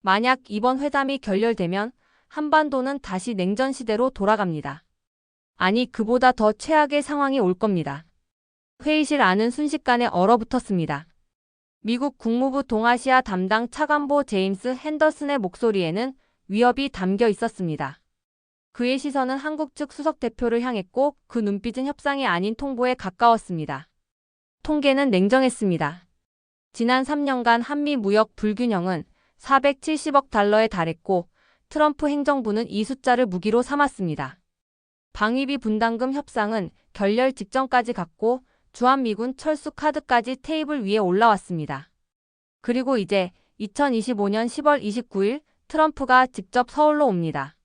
만약 이번 회담이 결렬되면 한반도는 다시 냉전 시대로 돌아갑니다. 아니, 그보다 더 최악의 상황이 올 겁니다. 회의실 안은 순식간에 얼어붙었습니다. 미국 국무부 동아시아 담당 차관보 제임스 핸더슨의 목소리에는 위협이 담겨 있었습니다. 그의 시선은 한국 측 수석 대표를 향했고 그 눈빛은 협상이 아닌 통보에 가까웠습니다. 통계는 냉정했습니다. 지난 3년간 한미 무역 불균형은 470억 달러에 달했고 트럼프 행정부는 이 숫자를 무기로 삼았습니다. 방위비 분담금 협상은 결렬 직전까지 갔고 주한미군 철수 카드까지 테이블 위에 올라왔습니다. 그리고 이제 2025년 10월 29일 트럼프가 직접 서울로 옵니다.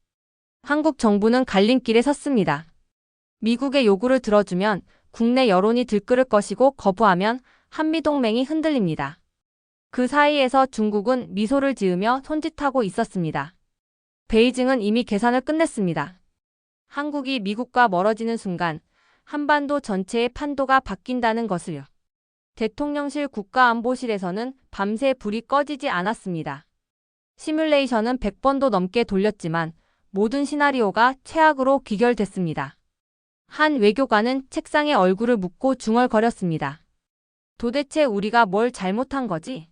한국 정부는 갈림길에 섰습니다. 미국의 요구를 들어주면 국내 여론이 들끓을 것이고 거부하면 한미동맹이 흔들립니다. 그 사이에서 중국은 미소를 지으며 손짓하고 있었습니다. 베이징은 이미 계산을 끝냈습니다. 한국이 미국과 멀어지는 순간 한반도 전체의 판도가 바뀐다는 것을요. 대통령실 국가안보실에서는 밤새 불이 꺼지지 않았습니다. 시뮬레이션은 100번도 넘게 돌렸지만 모든 시나리오가 최악으로 귀결됐습니다. 한 외교관은 책상에 얼굴을 묻고 중얼거렸습니다. 도대체 우리가 뭘 잘못한 거지?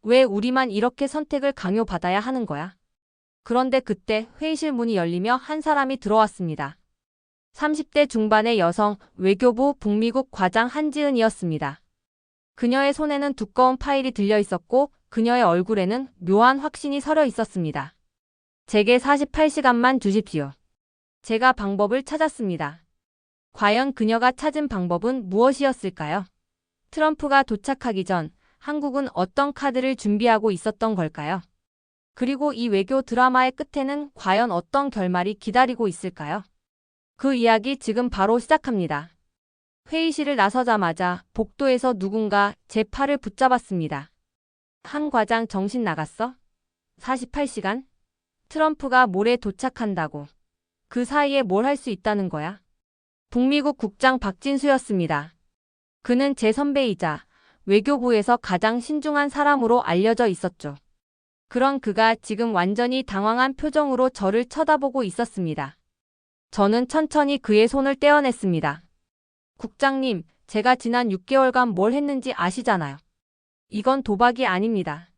왜 우리만 이렇게 선택을 강요받아야 하는 거야? 그런데 그때 회의실 문이 열리며 한 사람이 들어왔습니다. 30대 중반의 여성 외교부 북미국 과장 한지은이었습니다. 그녀의 손에는 두꺼운 파일이 들려 있었고 그녀의 얼굴에는 묘한 확신이 서려 있었습니다. 제게 48시간만 주십시오. 제가 방법을 찾았습니다. 과연 그녀가 찾은 방법은 무엇이었을까요? 트럼프가 도착하기 전 한국은 어떤 카드를 준비하고 있었던 걸까요? 그리고 이 외교 드라마의 끝에는 과연 어떤 결말이 기다리고 있을까요? 그 이야기 지금 바로 시작합니다. 회의실을 나서자마자 복도에서 누군가 제 팔을 붙잡았습니다. 한 과장 정신 나갔어? 48시간? 트럼프가 모레 도착한다고. 그 사이에 뭘 할 수 있다는 거야? 북미국 국장 박진수였습니다. 그는 제 선배이자 외교부에서 가장 신중한 사람으로 알려져 있었죠. 그런 그가 지금 완전히 당황한 표정으로 저를 쳐다보고 있었습니다. 저는 천천히 그의 손을 떼어냈습니다. 국장님, 제가 지난 6개월간 뭘 했는지 아시잖아요. 이건 도박이 아닙니다.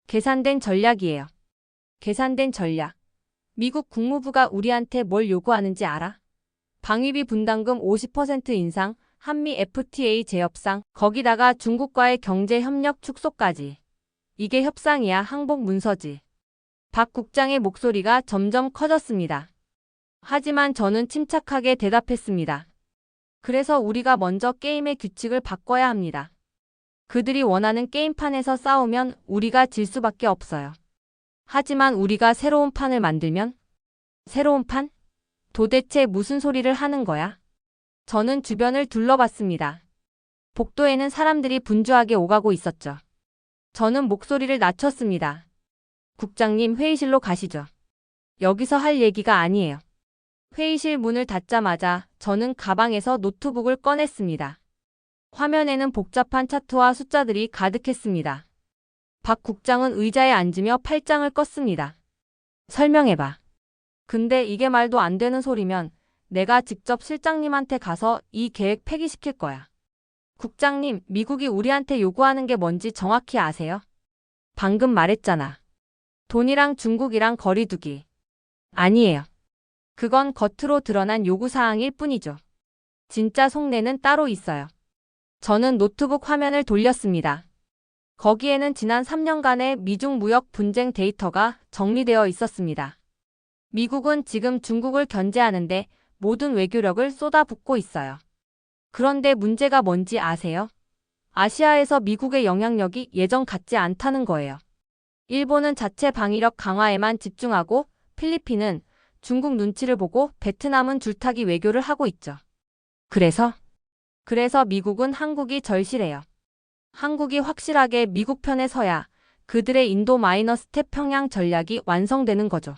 계산된 전략이에요. 계산된 전략. 미국 국무부가 우리한테 뭘 요구하는지 알아? 방위비 분담금 50% 인상, 한미 FTA 재협상, 거기다가 중국과의 경제협력 축소까지. 이게 협상이야, 항복 문서지. 박 국장의 목소리가 점점 커졌습니다. 하지만 저는 침착하게 대답했습니다. 그래서 우리가 먼저 게임의 규칙을 바꿔야 합니다. 그들이 원하는 게임판에서 싸우면 우리가 질 수밖에 없어요. 하지만 우리가 새로운 판을 만들면? 새로운 판? 도대체 무슨 소리를 하는 거야? 저는 주변을 둘러봤습니다. 복도에는 사람들이 분주하게 오가고 있었죠. 저는 목소리를 낮췄습니다. 국장님, 회의실로 가시죠. 여기서 할 얘기가 아니에요. 회의실 문을 닫자마자 저는 가방에서 노트북을 꺼냈습니다. 화면에는 복잡한 차트와 숫자들이 가득했습니다. 박 국장은 의자에 앉으며 팔짱을 껐습니다. 설명해봐. 근데 이게 말도 안 되는 소리면 내가 직접 실장님한테 가서 이 계획 폐기시킬 거야. 국장님, 미국이 우리한테 요구하는 게 뭔지 정확히 아세요? 방금 말했잖아. 돈이랑 중국이랑 거리 두기. 아니에요. 그건 겉으로 드러난 요구사항일 뿐이죠. 진짜 속내는 따로 있어요. 저는 노트북 화면을 돌렸습니다. 거기에는 지난 3년간의 미중 무역 분쟁 데이터가 정리되어 있었습니다. 미국은 지금 중국을 견제하는데 모든 외교력을 쏟아붓고 있어요. 그런데 문제가 뭔지 아세요? 아시아에서 미국의 영향력이 예전 같지 않다는 거예요. 일본은 자체 방위력 강화에만 집중하고 필리핀은 중국 눈치를 보고 베트남은 줄타기 외교를 하고 있죠. 그래서 미국은 한국이 절실해요. 한국이 확실하게 미국 편에 서야 그들의 인도-스텝 태평양 전략이 완성되는 거죠.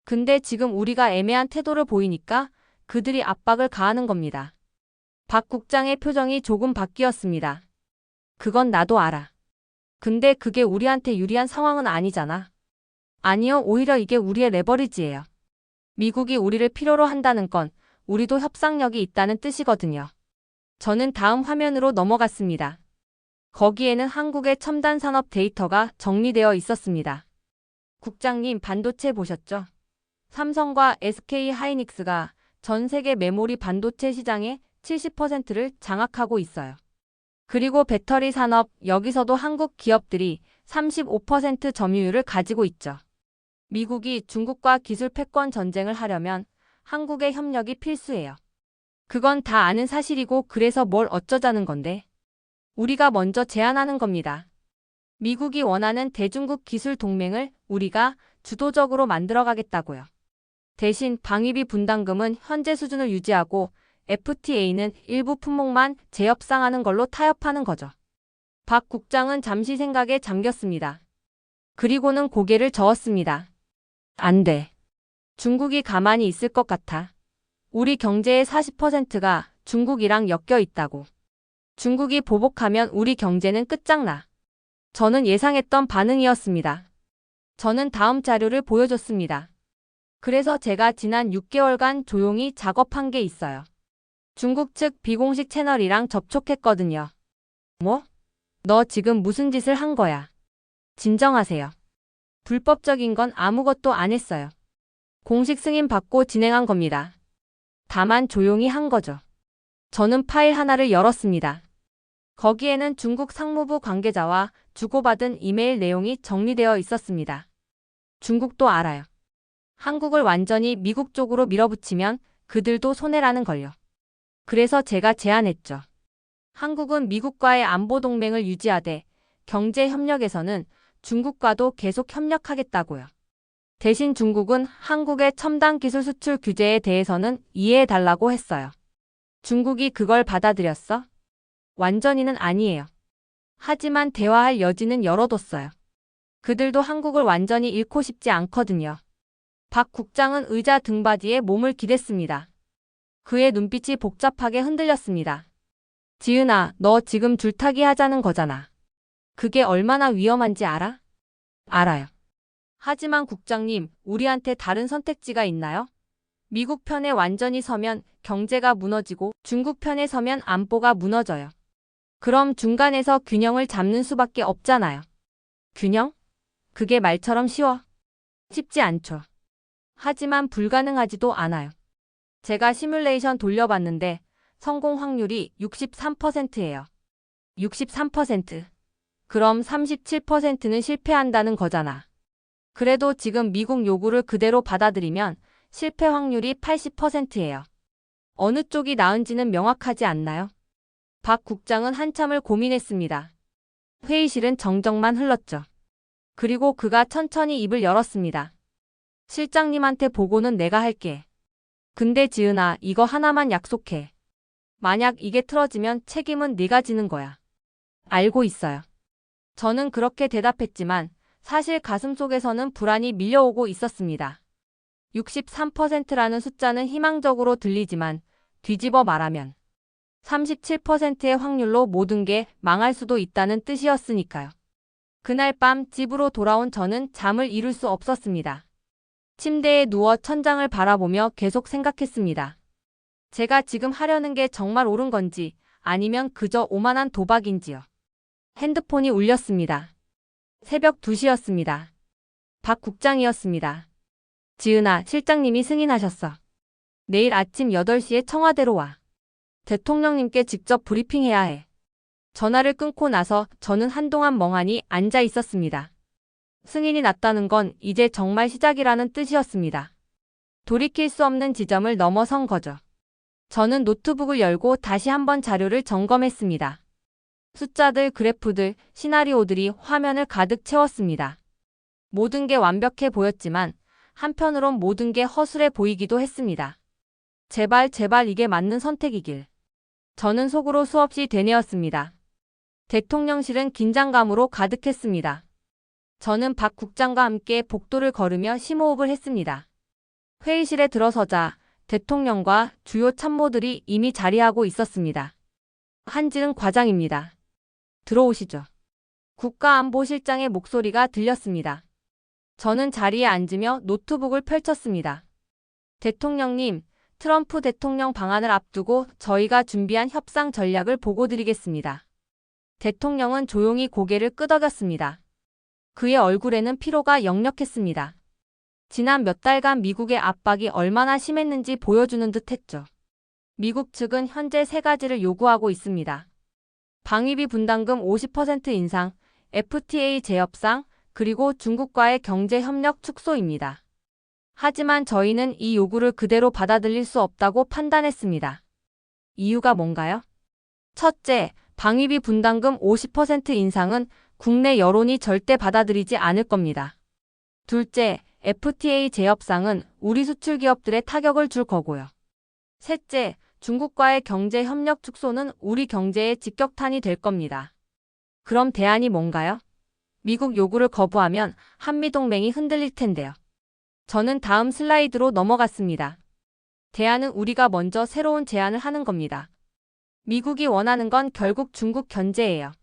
근데 지금 우리가 애매한 태도를 보이니까 그들이 압박을 가하는 겁니다. 박 국장의 표정이 조금 바뀌었습니다. 그건 나도 알아. 근데 그게 우리한테 유리한 상황은 아니잖아. 아니요, 오히려 이게 우리의 레버리지예요. 미국이 우리를 필요로 한다는 건 우리도 협상력이 있다는 뜻이거든요. 저는 다음 화면으로 넘어갔습니다. 거기에는 한국의 첨단 산업 데이터가 정리되어 있었습니다. 국장님, 반도체 보셨죠? 삼성과 SK 하이닉스가 전 세계 메모리 반도체 시장의 70%를 장악하고 있어요. 그리고 배터리 산업, 여기서도 한국 기업들이 35% 점유율을 가지고 있죠. 미국이 중국과 기술 패권 전쟁을 하려면 한국의 협력이 필수예요. 그건 다 아는 사실이고 그래서 뭘 어쩌자는 건데. 우리가 먼저 제안하는 겁니다. 미국이 원하는 대중국 기술 동맹을 우리가 주도적으로 만들어가겠다고요. 대신 방위비 분담금은 현재 수준을 유지하고 FTA는 일부 품목만 재협상하는 걸로 타협하는 거죠. 박 국장은 잠시 생각에 잠겼습니다. 그리고는 고개를 저었습니다. 안 돼. 중국이 가만히 있을 것 같아. 우리 경제의 40%가 중국이랑 엮여 있다고. 중국이 보복하면 우리 경제는 끝장나. 저는 예상했던 반응이었습니다. 저는 다음 자료를 보여줬습니다. 그래서 제가 지난 6개월간 조용히 작업한 게 있어요. 중국 측 비공식 채널이랑 접촉했거든요. 뭐? 너 지금 무슨 짓을 한 거야? 진정하세요. 불법적인 건 아무것도 안 했어요. 공식 승인 받고 진행한 겁니다. 다만 조용히 한 거죠. 저는 파일 하나를 열었습니다. 거기에는 중국 상무부 관계자와 주고받은 이메일 내용이 정리되어 있었습니다. 중국도 알아요. 한국을 완전히 미국 쪽으로 밀어붙이면 그들도 손해라는 걸요. 그래서 제가 제안했죠. 한국은 미국과의 안보 동맹을 유지하되 경제 협력에서는 중국과도 계속 협력하겠다고요. 대신 중국은 한국의 첨단 기술 수출 규제에 대해서는 이해해달라고 했어요. 중국이 그걸 받아들였어? 완전히는 아니에요. 하지만 대화할 여지는 열어뒀어요. 그들도 한국을 완전히 잃고 싶지 않거든요. 박 국장은 의자 등받이에 몸을 기댔습니다. 그의 눈빛이 복잡하게 흔들렸습니다. 지은아, 너 지금 줄타기 하자는 거잖아. 그게 얼마나 위험한지 알아? 알아요. 하지만 국장님, 우리한테 다른 선택지가 있나요? 미국 편에 완전히 서면 경제가 무너지고 중국 편에 서면 안보가 무너져요. 그럼 중간에서 균형을 잡는 수밖에 없잖아요. 균형? 그게 말처럼 쉬워? 쉽지 않죠. 하지만 불가능하지도 않아요. 제가 시뮬레이션 돌려봤는데 성공 확률이 63%예요. 63%. 그럼 37%는 실패한다는 거잖아. 그래도 지금 미국 요구를 그대로 받아들이면 실패 확률이 80%예요. 어느 쪽이 나은지는 명확하지 않나요? 박 국장은 한참을 고민했습니다. 회의실은 정적만 흘렀죠. 그리고 그가 천천히 입을 열었습니다. 실장님한테 보고는 내가 할게. 근데 지은아, 이거 하나만 약속해. 만약 이게 틀어지면 책임은 네가 지는 거야. 알고 있어요. 저는 그렇게 대답했지만 사실 가슴속에서는 불안이 밀려오고 있었습니다. 63%라는 숫자는 희망적으로 들리지만 뒤집어 말하면 37%의 확률로 모든 게 망할 수도 있다는 뜻이었으니까요. 그날 밤 집으로 돌아온 저는 잠을 이룰 수 없었습니다. 침대에 누워 천장을 바라보며 계속 생각했습니다. 제가 지금 하려는 게 정말 옳은 건지 아니면 그저 오만한 도박인지요. 핸드폰이 울렸습니다. 새벽 2시였습니다. 박 국장이었습니다. 지은아, 실장님이 승인하셨어. 내일 아침 8시에 청와대로 와. 대통령님께 직접 브리핑해야 해. 전화를 끊고 나서 저는 한동안 멍하니 앉아 있었습니다. 승인이 났다는 건 이제 정말 시작이라는 뜻이었습니다. 돌이킬 수 없는 지점을 넘어선 거죠. 저는 노트북을 열고 다시 한번 자료를 점검했습니다. 숫자들, 그래프들, 시나리오들이 화면을 가득 채웠습니다. 모든 게 완벽해 보였지만 한편으론 모든 게 허술해 보이기도 했습니다. 제발 이게 맞는 선택이길. 저는 속으로 수없이 되뇌었습니다. 대통령실은 긴장감으로 가득했습니다. 저는 박 국장과 함께 복도를 걸으며 심호흡을 했습니다. 회의실에 들어서자 대통령과 주요 참모들이 이미 자리하고 있었습니다. 한지은 과장입니다. 들어오시죠. 국가안보실장의 목소리가 들렸습니다. 저는 자리에 앉으며 노트북을 펼쳤습니다. 대통령님, 트럼프 대통령 방한을 앞두고 저희가 준비한 협상 전략을 보고드리겠습니다. 대통령은 조용히 고개를 끄덕였습니다. 그의 얼굴에는 피로가 역력했습니다. 지난 몇 달간 미국의 압박이 얼마나 심했는지 보여주는 듯 했죠. 미국 측은 현재 세 가지를 요구하고 있습니다. 방위비 분담금 50% 인상, FTA 재협상, 그리고 중국과의 경제협력 축소입니다. 하지만 저희는 이 요구를 그대로 받아들일 수 없다고 판단했습니다. 이유가 뭔가요? 첫째, 방위비 분담금 50% 인상은 국내 여론이 절대 받아들이지 않을 겁니다. 둘째, FTA 재협상은 우리 수출 기업들에 타격을 줄 거고요. 셋째, 중국과의 경제 협력 축소는 우리 경제에 직격탄이 될 겁니다. 그럼 대안이 뭔가요? 미국 요구를 거부하면 한미동맹이 흔들릴 텐데요. 저는 다음 슬라이드로 넘어갔습니다. 대안은 우리가 먼저 새로운 제안을 하는 겁니다. 미국이 원하는 건 결국 중국 견제예요.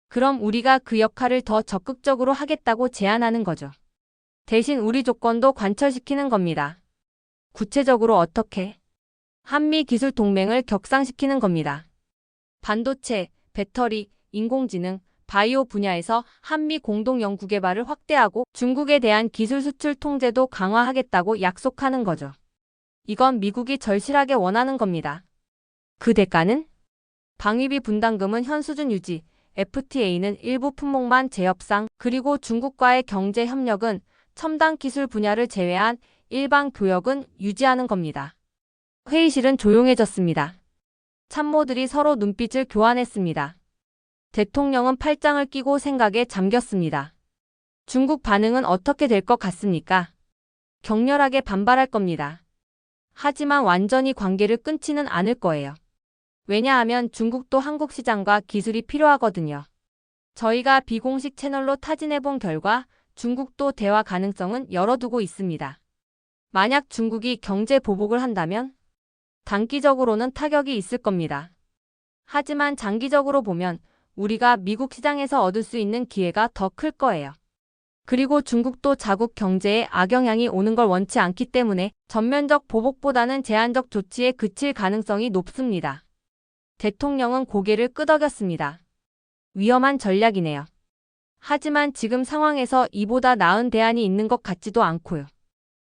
그럼 우리가 그 역할을 더 적극적으로 하겠다고 제안하는 거죠. 대신 우리 조건도 관철시키는 겁니다. 구체적으로 어떻게? 한미 기술 동맹을 격상시키는 겁니다. 반도체, 배터리, 인공지능, 바이오 분야에서 한미 공동 연구 개발을 확대하고 중국에 대한 기술 수출 통제도 강화하겠다고 약속하는 거죠. 이건 미국이 절실하게 원하는 겁니다. 그 대가는? 방위비 분담금은 현 수준 유지, FTA는 일부 품목만 재협상, 그리고 중국과의 경제 협력은 첨단 기술 분야를 제외한 일반 교역은 유지하는 겁니다. 회의실은 조용해졌습니다. 참모들이 서로 눈빛을 교환했습니다. 대통령은 팔짱을 끼고 생각에 잠겼습니다. 중국 반응은 어떻게 될 것 같습니까? 격렬하게 반발할 겁니다. 하지만 완전히 관계를 끊지는 않을 거예요. 왜냐하면 중국도 한국 시장과 기술이 필요하거든요. 저희가 비공식 채널로 타진해본 결과 중국도 대화 가능성은 열어두고 있습니다. 만약 중국이 경제 보복을 한다면 단기적으로는 타격이 있을 겁니다. 하지만 장기적으로 보면 우리가 미국 시장에서 얻을 수 있는 기회가 더 클 거예요. 그리고 중국도 자국 경제에 악영향이 오는 걸 원치 않기 때문에 전면적 보복보다는 제한적 조치에 그칠 가능성이 높습니다. 대통령은 고개를 끄덕였습니다. 위험한 전략이네요. 하지만 지금 상황에서 이보다 나은 대안이 있는 것 같지도 않고요.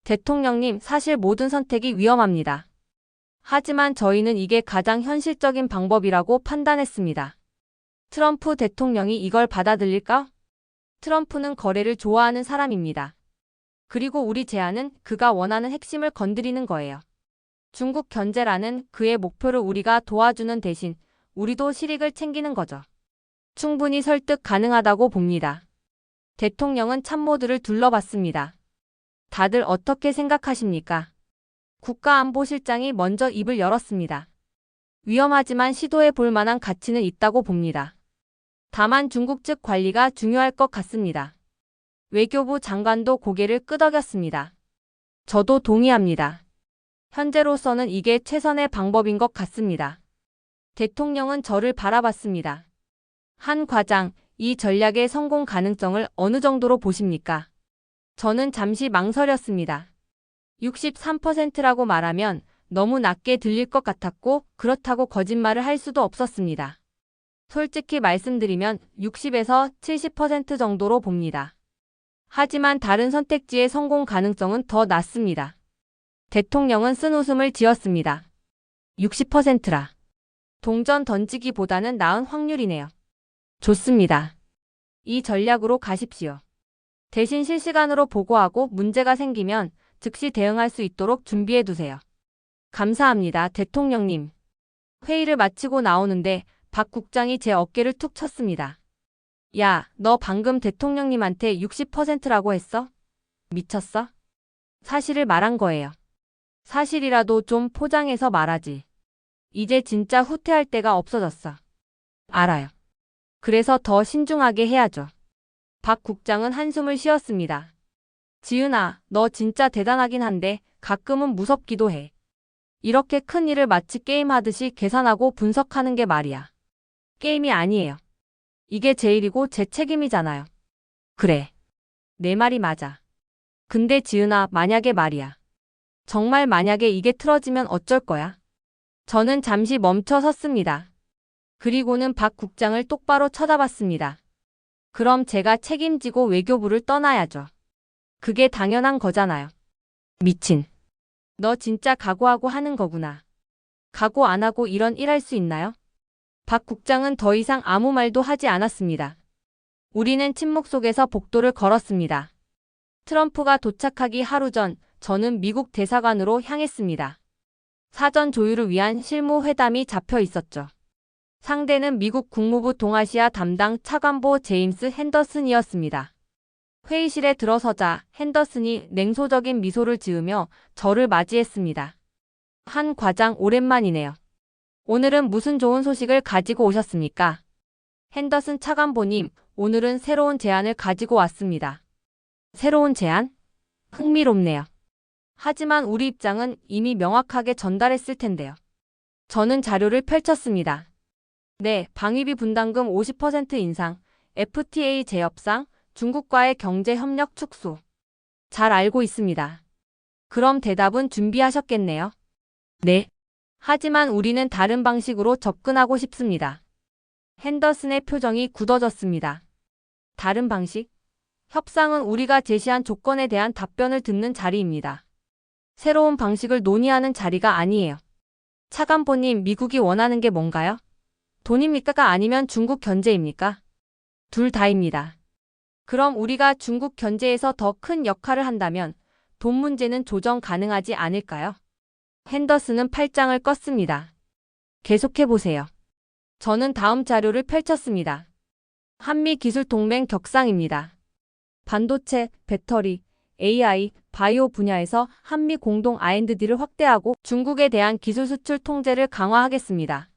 대통령님, 사실 모든 선택이 위험합니다. 하지만 저희는 이게 가장 현실적인 방법이라고 판단했습니다. 트럼프 대통령이 이걸 받아들일까? 트럼프는 거래를 좋아하는 사람입니다. 그리고 우리 제안은 그가 원하는 핵심을 건드리는 거예요. 중국 견제라는 그의 목표를 우리가 도와주는 대신 우리도 실익을 챙기는 거죠. 충분히 설득 가능하다고 봅니다. 대통령은 참모들을 둘러봤습니다. 다들 어떻게 생각하십니까? 국가안보실장이 먼저 입을 열었습니다. 위험하지만 시도해 볼 만한 가치는 있다고 봅니다. 다만 중국 측 관리가 중요할 것 같습니다. 외교부 장관도 고개를 끄덕였습니다. 저도 동의합니다. 현재로서는 이게 최선의 방법인 것 같습니다. 대통령은 저를 바라봤습니다. 한 과장, 이 전략의 성공 가능성을 어느 정도로 보십니까? 저는 잠시 망설였습니다. 63%라고 말하면 너무 낮게 들릴 것 같았고 그렇다고 거짓말을 할 수도 없었습니다. 솔직히 말씀드리면 60에서 70% 정도로 봅니다. 하지만 다른 선택지의 성공 가능성은 더 낮습니다. 대통령은 쓴 웃음을 지었습니다. 60%라. 동전 던지기보다는 나은 확률이네요. 좋습니다. 이 전략으로 가십시오. 대신 실시간으로 보고하고 문제가 생기면 즉시 대응할 수 있도록 준비해두세요. 감사합니다, 대통령님. 회의를 마치고 나오는데 박 국장이 제 어깨를 툭 쳤습니다. 야, 너 방금 대통령님한테 60%라고 했어? 미쳤어? 사실을 말한 거예요. 사실이라도 좀 포장해서 말하지. 이제 진짜 후퇴할 때가 없어졌어. 알아요. 그래서 더 신중하게 해야죠. 박 국장은 한숨을 쉬었습니다. 지은아, 너 진짜 대단하긴 한데 가끔은 무섭기도 해. 이렇게 큰 일을 마치 게임하듯이 계산하고 분석하는 게 말이야. 게임이 아니에요. 이게 제 일이고 제 책임이잖아요. 그래. 내 말이 맞아. 근데 지은아, 만약에 말이야. 정말 만약에 이게 틀어지면 어쩔 거야? 저는 잠시 멈춰 섰습니다. 그리고는 박 국장을 똑바로 쳐다봤습니다. 그럼 제가 책임지고 외교부를 떠나야죠. 그게 당연한 거잖아요. 미친. 너 진짜 각오하고 하는 거구나. 각오 안 하고 이런 일 할 수 있나요? 박 국장은 더 이상 아무 말도 하지 않았습니다. 우리는 침묵 속에서 복도를 걸었습니다. 트럼프가 도착하기 하루 전 저는 미국 대사관으로 향했습니다. 사전 조율을 위한 실무 회담이 잡혀 있었죠. 상대는 미국 국무부 동아시아 담당 차관보 제임스 핸더슨이었습니다. 회의실에 들어서자 핸더슨이 냉소적인 미소를 지으며 저를 맞이했습니다. 한 과장 오랜만이네요. 오늘은 무슨 좋은 소식을 가지고 오셨습니까? 핸더슨 차관보님, 오늘은 새로운 제안을 가지고 왔습니다. 새로운 제안? 흥미롭네요. 하지만 우리 입장은 이미 명확하게 전달했을 텐데요. 저는 자료를 펼쳤습니다. 네, 방위비 분담금 50% 인상, FTA 재협상, 중국과의 경제 협력 축소. 잘 알고 있습니다. 그럼 대답은 준비하셨겠네요. 네. 하지만 우리는 다른 방식으로 접근하고 싶습니다. 핸더슨의 표정이 굳어졌습니다. 다른 방식? 협상은 우리가 제시한 조건에 대한 답변을 듣는 자리입니다. 새로운 방식을 논의하는 자리가 아니에요. 차관보님, 미국이 원하는 게 뭔가요? 돈입니까? 아니면 중국 견제입니까? 둘 다입니다. 그럼 우리가 중국 견제에서 더 큰 역할을 한다면 돈 문제는 조정 가능하지 않을까요? 핸더슨은 팔짱을 껐습니다. 계속해보세요. 저는 다음 자료를 펼쳤습니다. 한미 기술 동맹 격상입니다. 반도체, 배터리, AI, 바이오 분야에서 한미 공동 R&D를 확대하고 중국에 대한 기술 수출 통제를 강화하겠습니다.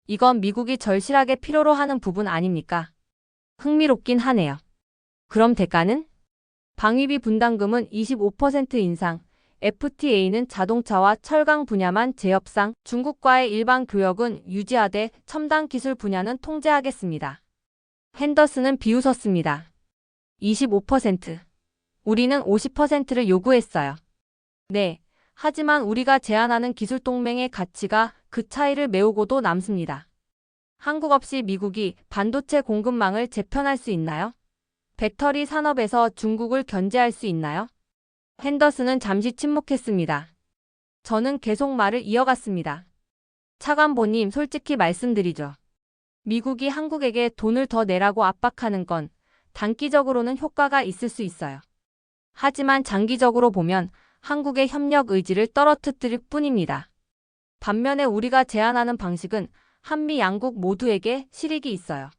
이건 미국이 절실하게 필요로 하는 부분 아닙니까? 흥미롭긴 하네요. 그럼 대가는? 방위비 분담금은 25% 인상, FTA는 자동차와 철강 분야만 재협상, 중국과의 일반 교역은 유지하되 첨단 기술 분야는 통제하겠습니다. 핸더슨은 비웃었습니다. 25%. 우리는 50%를 요구했어요. 네, 하지만 우리가 제안하는 기술 동맹의 가치가 그 차이를 메우고도 남습니다. 한국 없이 미국이 반도체 공급망을 재편할 수 있나요? 배터리 산업에서 중국을 견제할 수 있나요? 핸더슨은 잠시 침묵했습니다. 저는 계속 말을 이어갔습니다. 차관보님, 솔직히 말씀드리죠. 미국이 한국에게 돈을 더 내라고 압박하는 건 단기적으로는 효과가 있을 수 있어요. 하지만 장기적으로 보면 한국의 협력 의지를 떨어뜨릴 뿐입니다. 반면에 우리가 제안하는 방식은 한미 양국 모두에게 실익이 있어요.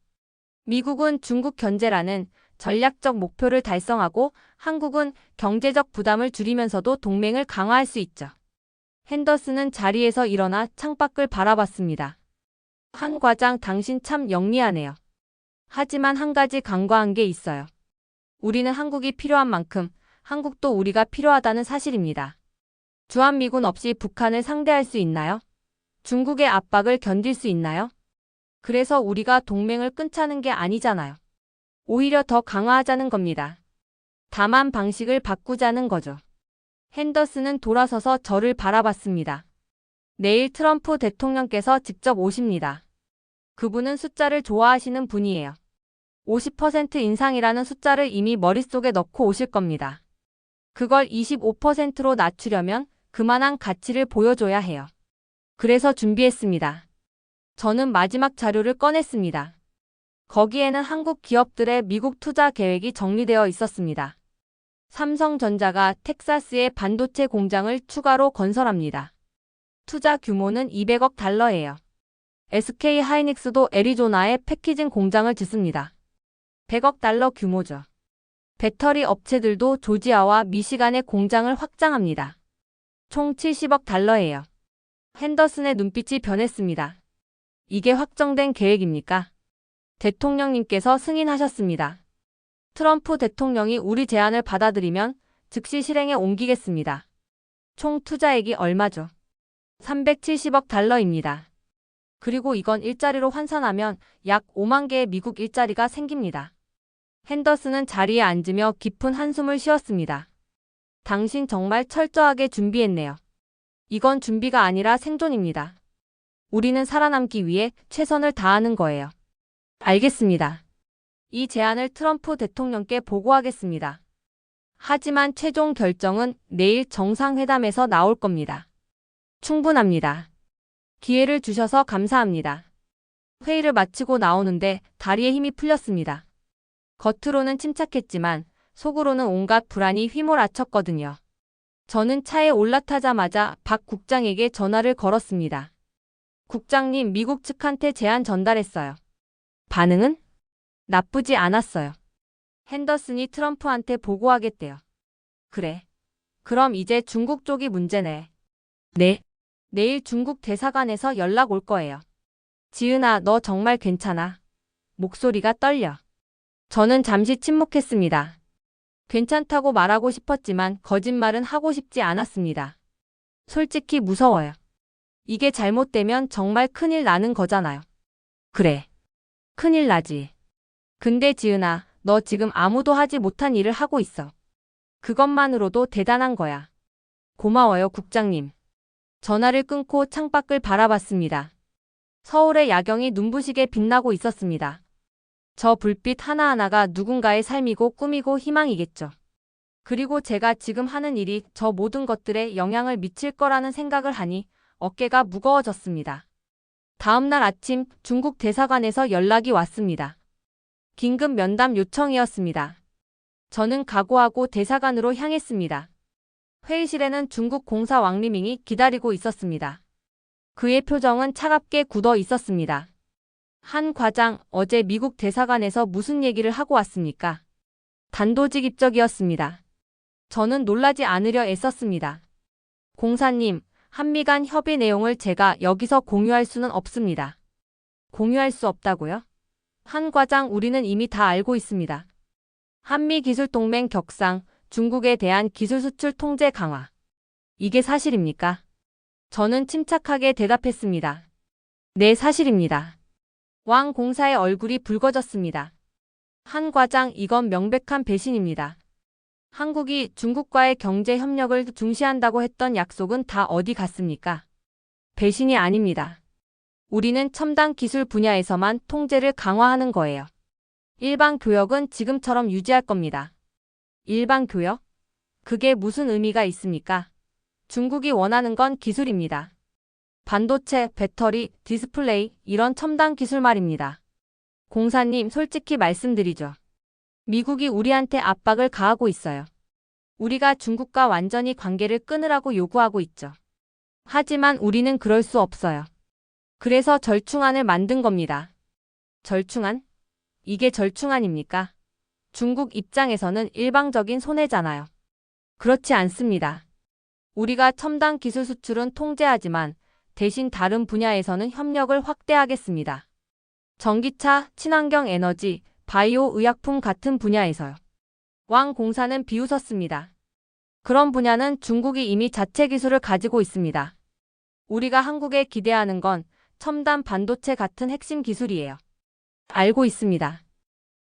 미국은 중국 견제라는 전략적 목표를 달성하고 한국은 경제적 부담을 줄이면서도 동맹을 강화할 수 있죠. 핸더슨은 자리에서 일어나 창밖을 바라봤습니다. 한 과장, 당신 참 영리하네요. 하지만 한 가지 간과한 게 있어요. 우리는 한국이 필요한 만큼 한국도 우리가 필요하다는 사실입니다. 주한미군 없이 북한을 상대할 수 있나요? 중국의 압박을 견딜 수 있나요? 그래서 우리가 동맹을 끊자는 게 아니잖아요. 오히려 더 강화하자는 겁니다. 다만 방식을 바꾸자는 거죠. 핸더슨은 돌아서서 저를 바라봤습니다. 내일 트럼프 대통령께서 직접 오십니다. 그분은 숫자를 좋아하시는 분이에요. 50% 인상이라는 숫자를 이미 머릿속에 넣고 오실 겁니다. 그걸 25%로 낮추려면 그만한 가치를 보여줘야 해요. 그래서 준비했습니다. 저는 마지막 자료를 꺼냈습니다. 거기에는 한국 기업들의 미국 투자 계획이 정리되어 있었습니다. 삼성전자가 텍사스에 반도체 공장을 추가로 건설합니다. 투자 규모는 200억 달러예요. SK 하이닉스도 애리조나에 패키징 공장을 짓습니다. 100억 달러 규모죠. 배터리 업체들도 조지아와 미시간에 공장을 확장합니다. 총 70억 달러예요. 핸더슨의 눈빛이 변했습니다. 이게 확정된 계획입니까? 대통령님께서 승인하셨습니다. 트럼프 대통령이 우리 제안을 받아들이면 즉시 실행에 옮기겠습니다. 총 투자액이 얼마죠? 370억 달러입니다. 그리고 이건 일자리로 환산하면 약 5만 개의 미국 일자리가 생깁니다. 핸더슨은 자리에 앉으며 깊은 한숨을 쉬었습니다. 당신 정말 철저하게 준비했네요. 이건 준비가 아니라 생존입니다. 우리는 살아남기 위해 최선을 다하는 거예요. 알겠습니다. 이 제안을 트럼프 대통령께 보고하겠습니다. 하지만 최종 결정은 내일 정상회담에서 나올 겁니다. 충분합니다. 기회를 주셔서 감사합니다. 회의를 마치고 나오는데 다리에 힘이 풀렸습니다. 겉으로는 침착했지만 속으로는 온갖 불안이 휘몰아쳤거든요. 저는 차에 올라타자마자 박 국장에게 전화를 걸었습니다. 국장님, 미국 측한테 제안 전달했어요. 반응은? 나쁘지 않았어요. 핸더슨이 트럼프한테 보고하겠대요. 그래. 그럼 이제 중국 쪽이 문제네. 네. 내일 중국 대사관에서 연락 올 거예요. 지은아, 너 정말 괜찮아? 목소리가 떨려. 저는 잠시 침묵했습니다. 괜찮다고 말하고 싶었지만 거짓말은 하고 싶지 않았습니다. 솔직히 무서워요. 이게 잘못되면 정말 큰일 나는 거잖아요. 그래. 큰일 나지. 근데 지은아, 너 지금 아무도 하지 못한 일을 하고 있어. 그것만으로도 대단한 거야. 고마워요, 국장님. 전화를 끊고 창밖을 바라봤습니다. 서울의 야경이 눈부시게 빛나고 있었습니다. 저 불빛 하나하나가 누군가의 삶이고 꿈이고 희망이겠죠. 그리고 제가 지금 하는 일이 저 모든 것들에 영향을 미칠 거라는 생각을 하니 어깨가 무거워졌습니다. 다음 날 아침 중국 대사관에서 연락이 왔습니다. 긴급 면담 요청이었습니다. 저는 각오하고 대사관으로 향했습니다. 회의실에는 중국 공사 왕리밍이 기다리고 있었습니다. 그의 표정은 차갑게 굳어 있었습니다. 한 과장, 어제 미국 대사관에서 무슨 얘기를 하고 왔습니까? 단도직입적이었습니다. 저는 놀라지 않으려 애썼습니다. 공사님, 한미 간 협의 내용을 제가 여기서 공유할 수는 없습니다. 공유할 수 없다고요? 한 과장, 우리는 이미 다 알고 있습니다. 한미기술동맹 격상, 중국에 대한 기술 수출 통제 강화. 이게 사실입니까? 저는 침착하게 대답했습니다. 네, 사실입니다. 왕 공사의 얼굴이 붉어졌습니다. 한 과장, 이건 명백한 배신입니다. 한국이 중국과의 경제 협력을 중시한다고 했던 약속은 다 어디 갔습니까? 배신이 아닙니다. 우리는 첨단 기술 분야에서만 통제를 강화하는 거예요. 일반 교역은 지금처럼 유지할 겁니다. 일반 교역? 그게 무슨 의미가 있습니까? 중국이 원하는 건 기술입니다. 반도체, 배터리, 디스플레이, 이런 첨단 기술 말입니다. 공사님, 솔직히 말씀드리죠. 미국이 우리한테 압박을 가하고 있어요. 우리가 중국과 완전히 관계를 끊으라고 요구하고 있죠. 하지만 우리는 그럴 수 없어요. 그래서 절충안을 만든 겁니다. 절충안? 이게 절충안입니까? 중국 입장에서는 일방적인 손해잖아요. 그렇지 않습니다. 우리가 첨단 기술 수출은 통제하지만 대신 다른 분야에서는 협력을 확대하겠습니다. 전기차, 친환경 에너지, 바이오 의약품 같은 분야에서요. 왕 공사는 비웃었습니다. 그런 분야는 중국이 이미 자체 기술을 가지고 있습니다. 우리가 한국에 기대하는 건 첨단 반도체 같은 핵심 기술이에요. 알고 있습니다.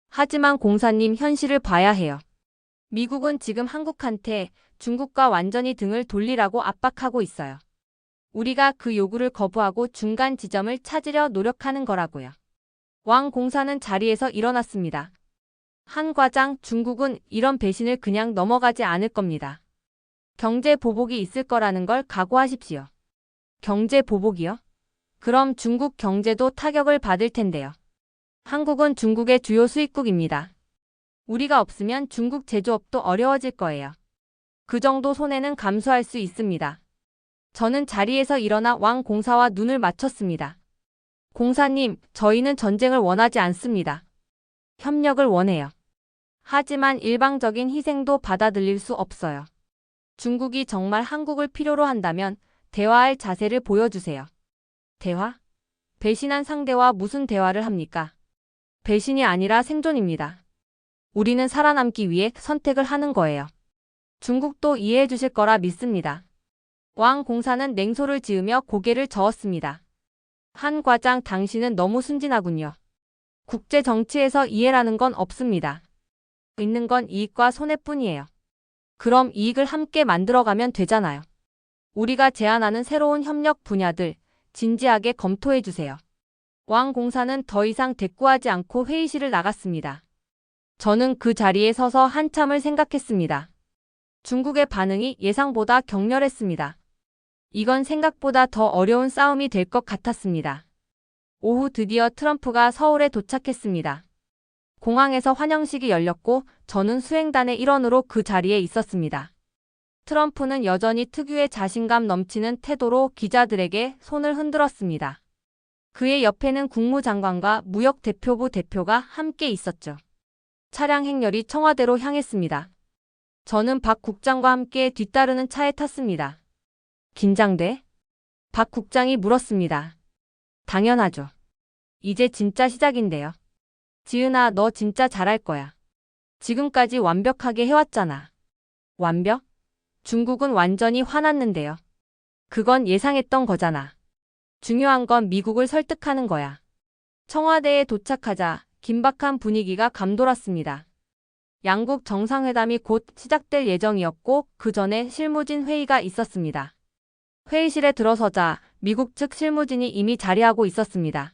하지만 공사님, 현실을 봐야 해요. 미국은 지금 한국한테 중국과 완전히 등을 돌리라고 압박하고 있어요. 우리가 그 요구를 거부하고 중간 지점을 찾으려 노력하는 거라고요. 왕 공사는 자리에서 일어났습니다. 한 과장, 중국은 이런 배신을 그냥 넘어가지 않을 겁니다. 경제 보복이 있을 거라는 걸 각오하십시오. 경제 보복이요? 그럼 중국 경제도 타격을 받을 텐데요. 한국은 중국의 주요 수입국입니다. 우리가 없으면 중국 제조업도 어려워질 거예요. 그 정도 손해는 감수할 수 있습니다. 저는 자리에서 일어나 왕 공사와 눈을 맞췄습니다. 공사님, 저희는 전쟁을 원하지 않습니다. 협력을 원해요. 하지만 일방적인 희생도 받아들일 수 없어요. 중국이 정말 한국을 필요로 한다면 대화할 자세를 보여주세요. 대화? 배신한 상대와 무슨 대화를 합니까? 배신이 아니라 생존입니다. 우리는 살아남기 위해 선택을 하는 거예요. 중국도 이해해 주실 거라 믿습니다. 왕 공사는 냉소를 지으며 고개를 저었습니다. 한 과장, 당신은 너무 순진하군요. 국제 정치에서 이해라는 건 없습니다. 있는 건 이익과 손해뿐이에요. 그럼 이익을 함께 만들어가면 되잖아요. 우리가 제안하는 새로운 협력 분야들 진지하게 검토해 주세요. 왕 공사는 더 이상 대꾸하지 않고 회의실을 나갔습니다. 저는 그 자리에 서서 한참을 생각했습니다. 중국의 반응이 예상보다 격렬했습니다. 이건 생각보다 더 어려운 싸움이 될 것 같았습니다. 오후 드디어 트럼프가 서울에 도착했습니다. 공항에서 환영식이 열렸고 저는 수행단의 일원으로 그 자리에 있었습니다. 트럼프는 여전히 특유의 자신감 넘치는 태도로 기자들에게 손을 흔들었습니다. 그의 옆에는 국무장관과 무역대표부 대표가 함께 있었죠. 차량 행렬이 청와대로 향했습니다. 저는 박 국장과 함께 뒤따르는 차에 탔습니다. 긴장돼? 박 국장이 물었습니다. 당연하죠. 이제 진짜 시작인데요. 지은아, 너 진짜 잘할 거야. 지금까지 완벽하게 해왔잖아. 완벽? 중국은 완전히 화났는데요. 그건 예상했던 거잖아. 중요한 건 미국을 설득하는 거야. 청와대에 도착하자 긴박한 분위기가 감돌았습니다. 양국 정상회담이 곧 시작될 예정이었고 그 전에 실무진 회의가 있었습니다. 회의실에 들어서자 미국 측 실무진이 이미 자리하고 있었습니다.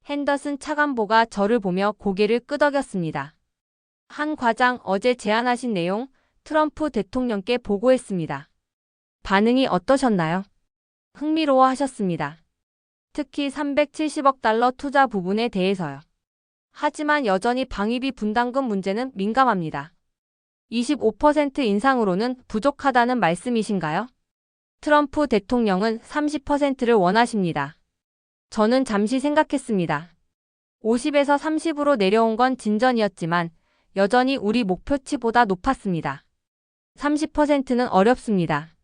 핸더슨 차관보가 저를 보며 고개를 끄덕였습니다. 한 과장, 어제 제안하신 내용 트럼프 대통령께 보고했습니다. 반응이 어떠셨나요? 흥미로워하셨습니다. 특히 370억 달러 투자 부분에 대해서요. 하지만 여전히 방위비 분담금 문제는 민감합니다. 25% 인상으로는 부족하다는 말씀이신가요? 트럼프 대통령은 30%를 원하십니다. 저는 잠시 생각했습니다. 50에서 30으로 내려온 건 진전이었지만 여전히 우리 목표치보다 높았습니다. 30%는 어렵습니다.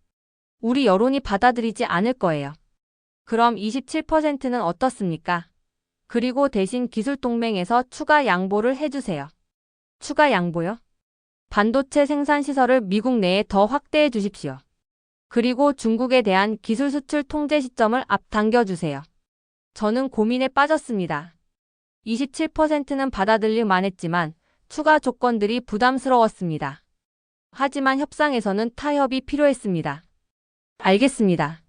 우리 여론이 받아들이지 않을 거예요. 그럼 27%는 어떻습니까? 그리고 대신 기술동맹에서 추가 양보를 해주세요. 추가 양보요? 반도체 생산 시설을 미국 내에 더 확대해 주십시오. 그리고 중국에 대한 기술 수출 통제 시점을 앞당겨 주세요. 저는 고민에 빠졌습니다. 27%는 받아들일 만했지만 추가 조건들이 부담스러웠습니다. 하지만 협상에서는 타협이 필요했습니다. 알겠습니다.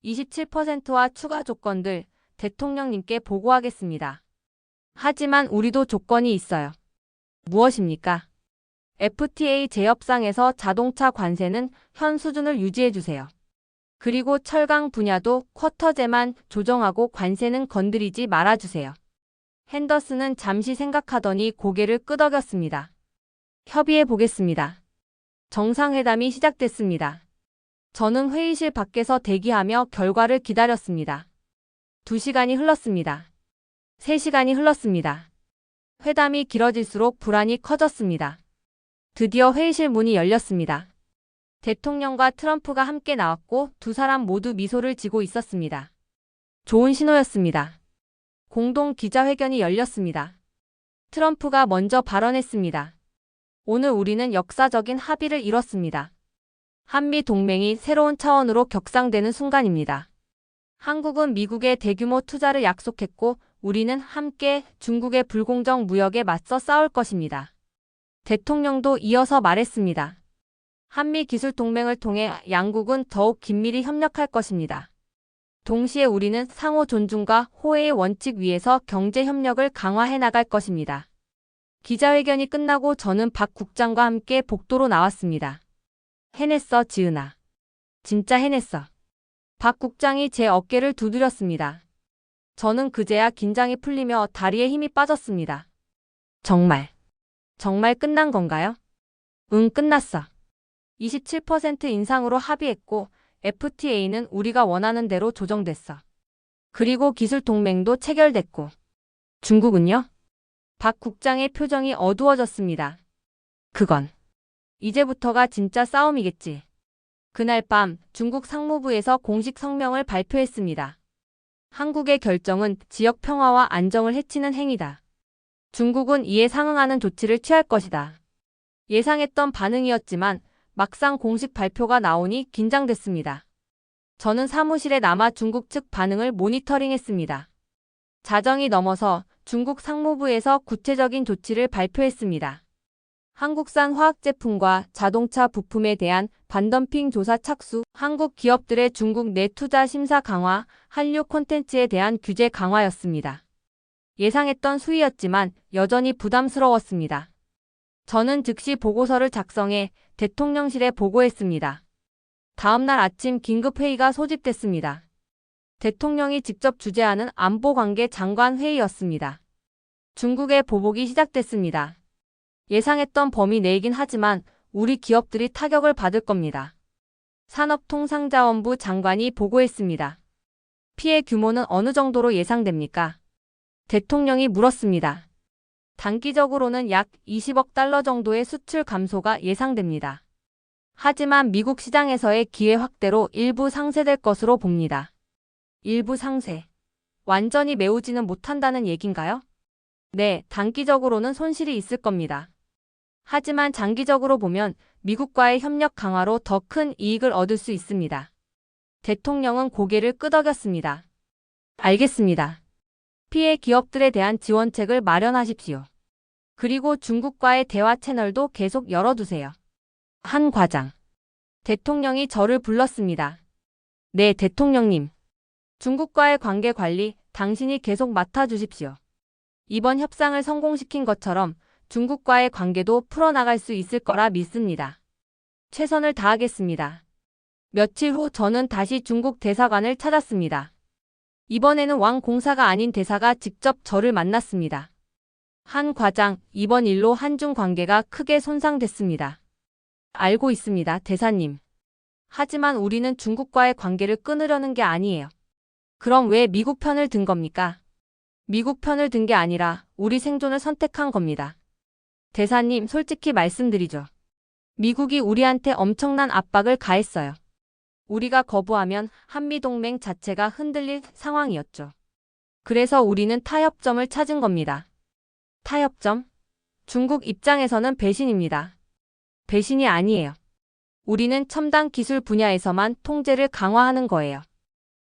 27%와 추가 조건들 대통령님께 보고하겠습니다. 하지만 우리도 조건이 있어요. 무엇입니까? FTA 재협상에서 자동차 관세는 현 수준을 유지해주세요. 그리고 철강 분야도 쿼터제만 조정하고 관세는 건드리지 말아주세요. 핸더슨은 잠시 생각하더니 고개를 끄덕였습니다. 협의해 보겠습니다. 정상회담이 시작됐습니다. 저는 회의실 밖에서 대기하며 결과를 기다렸습니다. 2시간이 흘렀습니다. 3시간이 흘렀습니다. 회담이 길어질수록 불안이 커졌습니다. 드디어 회의실 문이 열렸습니다. 대통령과 트럼프가 함께 나왔고 두 사람 모두 미소를 지고 있었습니다. 좋은 신호였습니다. 공동 기자회견이 열렸습니다. 트럼프가 먼저 발언했습니다. 오늘 우리는 역사적인 합의를 이뤘습니다. 한미 동맹이 새로운 차원으로 격상되는 순간입니다. 한국은 미국의 대규모 투자를 약속했고 우리는 함께 중국의 불공정 무역에 맞서 싸울 것입니다. 대통령도 이어서 말했습니다. 한미 기술 동맹을 통해 양국은 더욱 긴밀히 협력할 것입니다. 동시에 우리는 상호 존중과 호혜의 원칙 위에서 경제 협력을 강화해 나갈 것입니다. 기자회견이 끝나고 저는 박 국장과 함께 복도로 나왔습니다. 해냈어, 지은아. 진짜 해냈어. 박 국장이 제 어깨를 두드렸습니다. 저는 그제야 긴장이 풀리며 다리에 힘이 빠졌습니다. 정말 끝난 건가요? 응, 끝났어. 27% 인상으로 합의했고 FTA는 우리가 원하는 대로 조정됐어. 그리고 기술 동맹도 체결됐고. 중국은요? 박 국장의 표정이 어두워졌습니다. 그건 이제부터가 진짜 싸움이겠지. 그날 밤 중국 상무부에서 공식 성명을 발표했습니다. 한국의 결정은 지역 평화와 안정을 해치는 행위다. 중국은 이에 상응하는 조치를 취할 것이다. 예상했던 반응이었지만 막상 공식 발표가 나오니 긴장됐습니다. 저는 사무실에 남아 중국 측 반응을 모니터링했습니다. 자정이 넘어서 중국 상무부에서 구체적인 조치를 발표했습니다. 한국산 화학제품과 자동차 부품에 대한 반덤핑 조사 착수, 한국 기업들의 중국 내 투자 심사 강화, 한류 콘텐츠에 대한 규제 강화였습니다. 예상했던 수위였지만 여전히 부담스러웠습니다. 저는 즉시 보고서를 작성해 대통령실에 보고했습니다. 다음날 아침 긴급회의가 소집됐습니다. 대통령이 직접 주재하는 안보관계 장관 회의였습니다. 중국의 보복이 시작됐습니다. 예상했던 범위 내이긴 하지만 우리 기업들이 타격을 받을 겁니다. 산업통상자원부 장관이 보고했습니다. 피해 규모는 어느 정도로 예상됩니까? 대통령이 물었습니다. 단기적으로는 약 20억 달러 정도의 수출 감소가 예상됩니다. 하지만 미국 시장에서의 기회 확대로 일부 상쇄될 것으로 봅니다. 일부 상쇄. 완전히 메우지는 못한다는 얘긴가요? 네, 단기적으로는 손실이 있을 겁니다. 하지만 장기적으로 보면 미국과의 협력 강화로 더 큰 이익을 얻을 수 있습니다. 대통령은 고개를 끄덕였습니다. 알겠습니다. 피해 기업들에 대한 지원책을 마련하십시오. 그리고 중국과의 대화 채널도 계속 열어두세요. 한 과장. 대통령이 저를 불렀습니다. 네, 대통령님. 중국과의 관계 관리, 당신이 계속 맡아주십시오. 이번 협상을 성공시킨 것처럼 중국과의 관계도 풀어나갈 수 있을 거라 믿습니다. 최선을 다하겠습니다. 며칠 후 저는 다시 중국 대사관을 찾았습니다. 이번에는 왕 공사가 아닌 대사가 직접 저를 만났습니다. 한 과장, 이번 일로 한중 관계가 크게 손상됐습니다. 알고 있습니다, 대사님. 하지만 우리는 중국과의 관계를 끊으려는 게 아니에요. 그럼 왜 미국 편을 든 겁니까? 미국 편을 든 게 아니라 우리 생존을 선택한 겁니다. 대사님, 솔직히 말씀드리죠. 미국이 우리한테 엄청난 압박을 가했어요. 우리가 거부하면 한미동맹 자체가 흔들릴 상황이었죠. 그래서 우리는 타협점을 찾은 겁니다. 타협점? 중국 입장에서는 배신입니다. 배신이 아니에요. 우리는 첨단 기술 분야에서만 통제를 강화하는 거예요.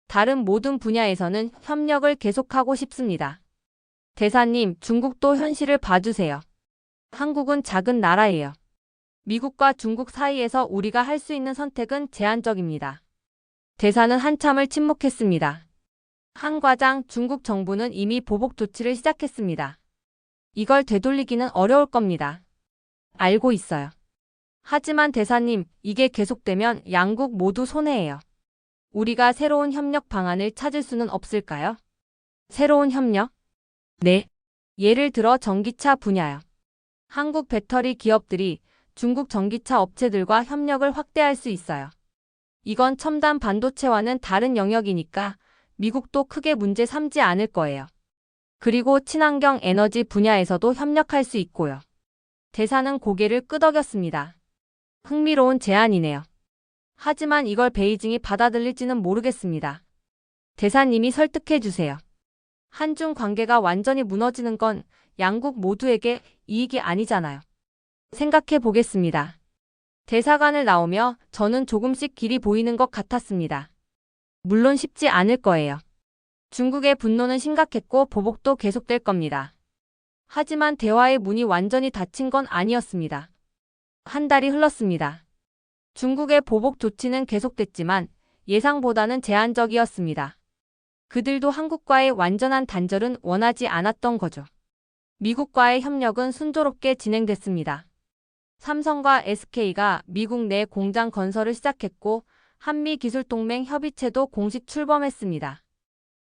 다른 모든 분야에서는 협력을 계속하고 싶습니다. 대사님, 중국도 현실을 봐주세요. 한국은 작은 나라예요. 미국과 중국 사이에서 우리가 할 수 있는 선택은 제한적입니다. 대사는 한참을 침묵했습니다. 한 과장, 중국 정부는 이미 보복 조치를 시작했습니다. 이걸 되돌리기는 어려울 겁니다. 알고 있어요. 하지만 대사님, 이게 계속되면 양국 모두 손해예요. 우리가 새로운 협력 방안을 찾을 수는 없을까요? 새로운 협력? 네. 예를 들어 전기차 분야요. 한국 배터리 기업들이 중국 전기차 업체들과 협력을 확대할 수 있어요. 이건 첨단 반도체와는 다른 영역이니까 미국도 크게 문제 삼지 않을 거예요. 그리고 친환경 에너지 분야에서도 협력할 수 있고요. 대사는 고개를 끄덕였습니다. 흥미로운 제안이네요. 하지만 이걸 베이징이 받아들일지는 모르겠습니다. 대사님이 설득해 주세요. 한중 관계가 완전히 무너지는 건 양국 모두에게 이익이 아니잖아요. 생각해 보겠습니다. 대사관을 나오며 저는 조금씩 길이 보이는 것 같았습니다. 물론 쉽지 않을 거예요. 중국의 분노는 심각했고 보복도 계속될 겁니다. 하지만 대화의 문이 완전히 닫힌 건 아니었습니다. 한 달이 흘렀습니다. 중국의 보복 조치는 계속됐지만 예상보다는 제한적이었습니다. 그들도 한국과의 완전한 단절은 원하지 않았던 거죠. 미국과의 협력은 순조롭게 진행됐습니다. 삼성과 SK가 미국 내 공장 건설을 시작했고 한미기술동맹 협의체도 공식 출범했습니다.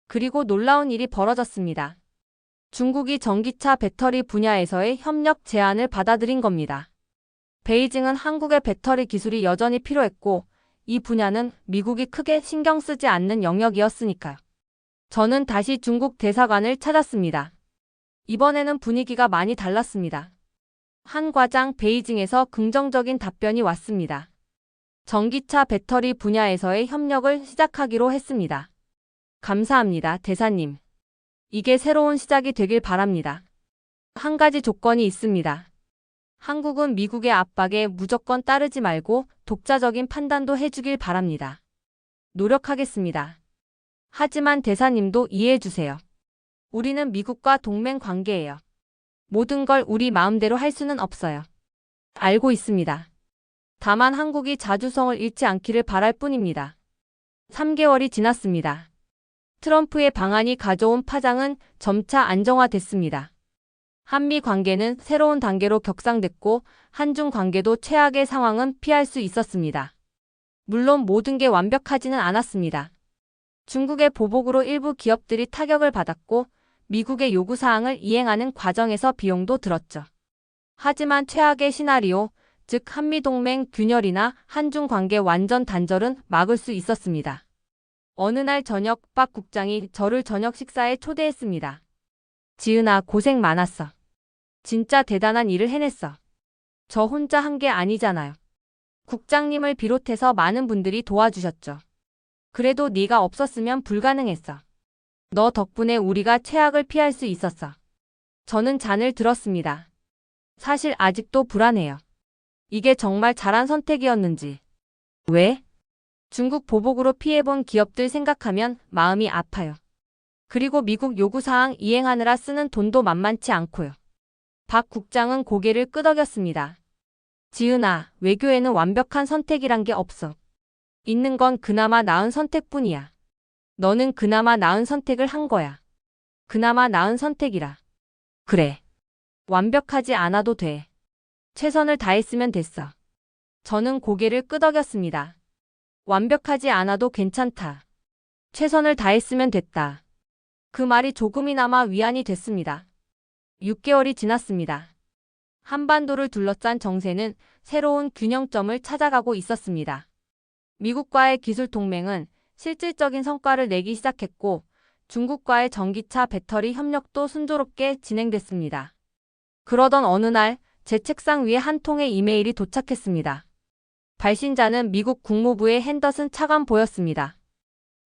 그리고 놀라운 일이 벌어졌습니다. 중국이 전기차 배터리 분야에서의 협력 제안을 받아들인 겁니다. 베이징은 한국의 배터리 기술이 여전히 필요했고 이 분야는 미국이 크게 신경 쓰지 않는 영역이었으니까요. 저는 다시 중국 대사관을 찾았습니다. 이번에는 분위기가 많이 달랐습니다. 한 과장, 베이징에서 긍정적인 답변이 왔습니다. 전기차 배터리 분야에서의 협력을 시작하기로 했습니다. 감사합니다, 대사님. 이게 새로운 시작이 되길 바랍니다. 한 가지 조건이 있습니다. 한국은 미국의 압박에 무조건 따르지 말고 독자적인 판단도 해주길 바랍니다. 노력하겠습니다. 하지만 대사님도 이해해주세요. 우리는 미국과 동맹 관계예요. 모든 걸 우리 마음대로 할 수는 없어요. 알고 있습니다. 다만 한국이 자주성을 잃지 않기를 바랄 뿐입니다. 3개월이 지났습니다. 트럼프의 방안이 가져온 파장은 점차 안정화됐습니다. 한미 관계는 새로운 단계로 격상됐고 한중 관계도 최악의 상황은 피할 수 있었습니다. 물론 모든 게 완벽하지는 않았습니다. 중국의 보복으로 일부 기업들이 타격을 받았고 미국의 요구사항을 이행하는 과정에서 비용도 들었죠. 하지만 최악의 시나리오, 즉 한미동맹 균열이나 한중 관계 완전 단절은 막을 수 있었습니다. 어느 날 저녁 박 국장이 저를 저녁 식사에 초대했습니다. 지은아, 고생 많았어. 진짜 대단한 일을 해냈어. 저 혼자 한 게 아니잖아요. 국장님을 비롯해서 많은 분들이 도와주셨죠. 그래도 네가 없었으면 불가능했어. 너 덕분에 우리가 최악을 피할 수 있었어. 저는 잔을 들었습니다. 사실 아직도 불안해요. 이게 정말 잘한 선택이었는지. 왜? 중국 보복으로 피해본 기업들 생각하면 마음이 아파요. 그리고 미국 요구사항 이행하느라 쓰는 돈도 만만치 않고요. 박 국장은 고개를 끄덕였습니다. 지은아, 외교에는 완벽한 선택이란 게 없어. 있는 건 그나마 나은 선택뿐이야. 너는 그나마 나은 선택을 한 거야. 그나마 나은 선택이라. 그래. 완벽하지 않아도 돼. 최선을 다했으면 됐어. 저는 고개를 끄덕였습니다. 완벽하지 않아도 괜찮다. 최선을 다했으면 됐다. 그 말이 조금이나마 위안이 됐습니다. 6개월이 지났습니다. 한반도를 둘러싼 정세는 새로운 균형점을 찾아가고 있었습니다. 미국과의 기술 동맹은 실질적인 성과를 내기 시작했고 중국과의 전기차 배터리 협력도 순조롭게 진행됐습니다. 그러던 어느 날 제 책상 위에 한 통의 이메일이 도착했습니다. 발신자는 미국 국무부의 핸더슨 차관보였습니다.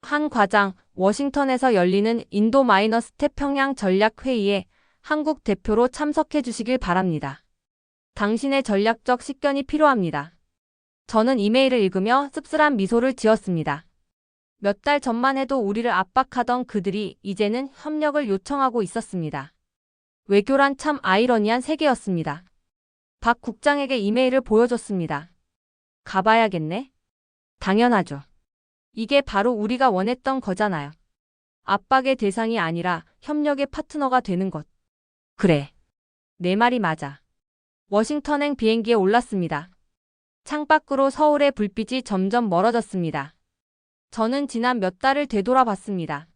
한 과장, 워싱턴에서 열리는 인도-마이너스 태평양 전략회의에 한국 대표로 참석해 주시길 바랍니다. 당신의 전략적 식견이 필요합니다. 저는 이메일을 읽으며 씁쓸한 미소를 지었습니다. 몇 달 전만 해도 우리를 압박하던 그들이 이제는 협력을 요청하고 있었습니다. 외교란 참 아이러니한 세계였습니다. 박 국장에게 이메일을 보여줬습니다. 가봐야겠네? 당연하죠. 이게 바로 우리가 원했던 거잖아요. 압박의 대상이 아니라 협력의 파트너가 되는 것. 그래. 내 말이 맞아. 워싱턴행 비행기에 올랐습니다. 창밖으로 서울의 불빛이 점점 멀어졌습니다. 저는 지난 몇 달을 되돌아봤습니다.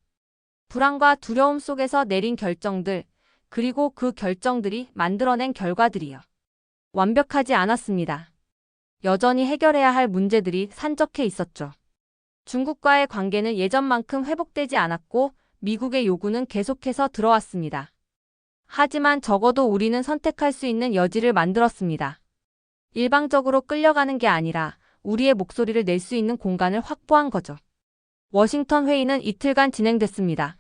불안과 두려움 속에서 내린 결정들, 그리고 그 결정들이 만들어낸 결과들이요. 완벽하지 않았습니다. 여전히 해결해야 할 문제들이 산적해 있었죠. 중국과의 관계는 예전만큼 회복되지 않았고 미국의 요구는 계속해서 들어왔습니다. 하지만 적어도 우리는 선택할 수 있는 여지를 만들었습니다. 일방적으로 끌려가는 게 아니라 우리의 목소리를 낼 수 있는 공간을 확보한 거죠. 워싱턴 회의는 이틀간 진행됐습니다.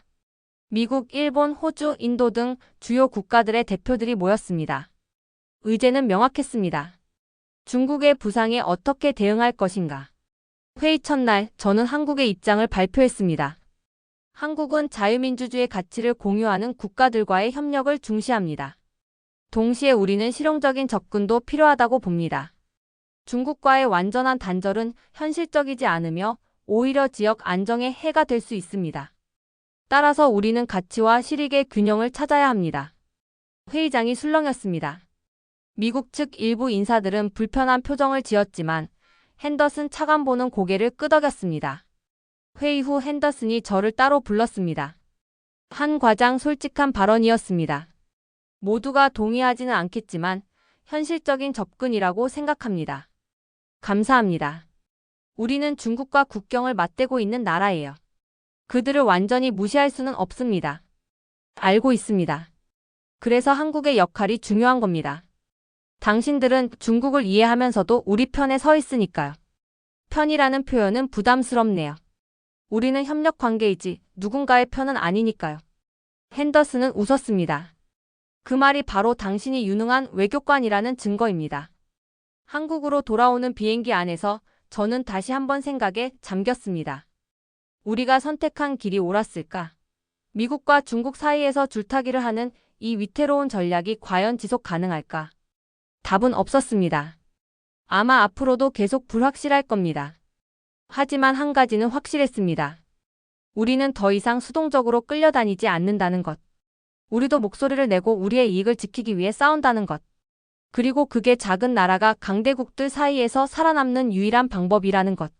미국, 일본, 호주, 인도 등 주요 국가들의 대표들이 모였습니다. 의제는 명확했습니다. 중국의 부상에 어떻게 대응할 것인가. 회의 첫날 저는 한국의 입장을 발표했습니다. 한국은 자유민주주의 가치를 공유하는 국가들과의 협력을 중시합니다. 동시에 우리는 실용적인 접근도 필요하다고 봅니다. 중국과의 완전한 단절은 현실적이지 않으며 오히려 지역 안정에 해가 될 수 있습니다. 따라서 우리는 가치와 실익의 균형을 찾아야 합니다. 회의장이 술렁였습니다. 미국 측 일부 인사들은 불편한 표정을 지었지만 핸더슨 차관보는 고개를 끄덕였습니다. 회의 후 핸더슨이 저를 따로 불렀습니다. 한 과장 솔직한 발언이었습니다. 모두가 동의하지는 않겠지만 현실적인 접근이라고 생각합니다. 감사합니다. 우리는 중국과 국경을 맞대고 있는 나라예요. 그들을 완전히 무시할 수는 없습니다. 알고 있습니다. 그래서 한국의 역할이 중요한 겁니다. 당신들은 중국을 이해하면서도 우리 편에 서 있으니까요. 편이라는 표현은 부담스럽네요. 우리는 협력 관계이지 누군가의 편은 아니니까요. 핸더슨은 웃었습니다. 그 말이 바로 당신이 유능한 외교관이라는 증거입니다. 한국으로 돌아오는 비행기 안에서 저는 다시 한번 생각에 잠겼습니다. 우리가 선택한 길이 옳았을까? 미국과 중국 사이에서 줄타기를 하는 이 위태로운 전략이 과연 지속 가능할까? 답은 없었습니다. 아마 앞으로도 계속 불확실할 겁니다. 하지만 한 가지는 확실했습니다. 우리는 더 이상 수동적으로 끌려다니지 않는다는 것. 우리도 목소리를 내고 우리의 이익을 지키기 위해 싸운다는 것. 그리고 그게 작은 나라가 강대국들 사이에서 살아남는 유일한 방법이라는 것.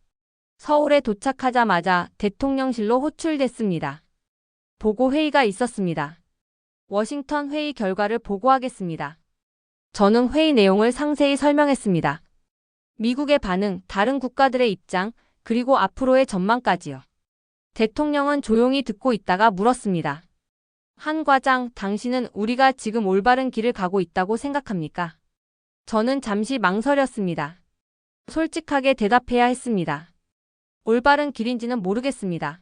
서울에 도착하자마자 대통령실로 호출됐습니다. 보고 회의가 있었습니다. 워싱턴 회의 결과를 보고하겠습니다. 저는 회의 내용을 상세히 설명했습니다. 미국의 반응, 다른 국가들의 입장, 그리고 앞으로의 전망까지요. 대통령은 조용히 듣고 있다가 물었습니다. 한 과장, 당신은 우리가 지금 올바른 길을 가고 있다고 생각합니까? 저는 잠시 망설였습니다. 솔직하게 대답해야 했습니다. 올바른 길인지는 모르겠습니다.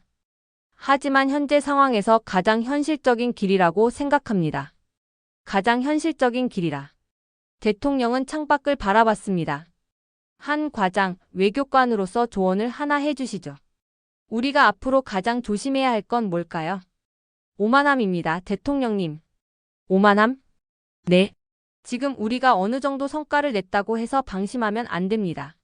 하지만 현재 상황에서 가장 현실적인 길이라고 생각합니다. 가장 현실적인 길이라. 대통령은 창밖을 바라봤습니다. 한 과장, 외교관으로서 조언을 하나 해주시죠. 우리가 앞으로 가장 조심해야 할 건 뭘까요? 오만함입니다, 대통령님. 오만함? 네. 지금 우리가 어느 정도 성과를 냈다고 해서 방심하면 안 됩니다.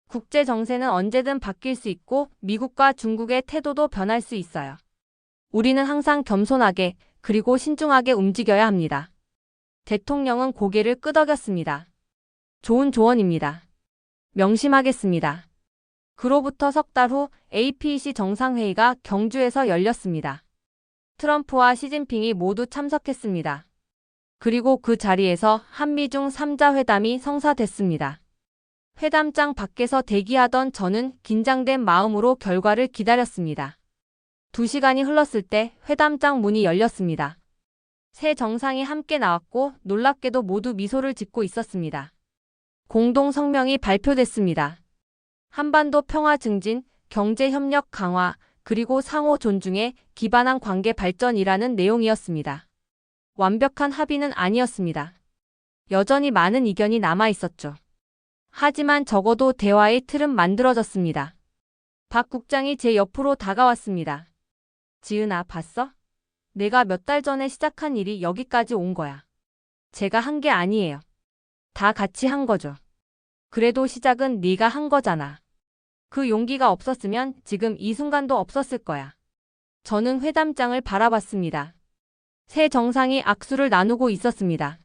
국제 정세는 언제든 바뀔 수 있고 미국과 중국의 태도도 변할 수 있어요. 우리는 항상 겸손하게 그리고 신중하게 움직여야 합니다. 대통령은 고개를 끄덕였습니다. 좋은 조언입니다. 명심하겠습니다. 그로부터 석 달 후 APEC 정상회의가 경주에서 열렸습니다. 트럼프와 시진핑이 모두 참석했습니다. 그리고 그 자리에서 한미중 3자 회담이 성사됐습니다. 회담장 밖에서 대기하던 저는 긴장된 마음으로 결과를 기다렸습니다. 2시간이 흘렀을 때 회담장 문이 열렸습니다. 세 정상이 함께 나왔고 놀랍게도 모두 미소를 짓고 있었습니다. 공동 성명이 발표됐습니다. 한반도 평화 증진, 경제 협력 강화, 그리고 상호 존중에 기반한 관계 발전이라는 내용이었습니다. 완벽한 합의는 아니었습니다. 여전히 많은 이견이 남아 있었죠. 하지만 적어도 대화의 틀은 만들어졌습니다. 박 국장이 제 옆으로 다가왔습니다. 지은아, 봤어? 내가 몇 달 전에 시작한 일이 여기까지 온 거야. 제가 한 게 아니에요. 다 같이 한 거죠. 그래도 시작은 네가 한 거잖아. 그 용기가 없었으면 지금 이 순간도 없었을 거야. 저는 회담장을 바라봤습니다. 세 정상이 악수를 나누고 있었습니다.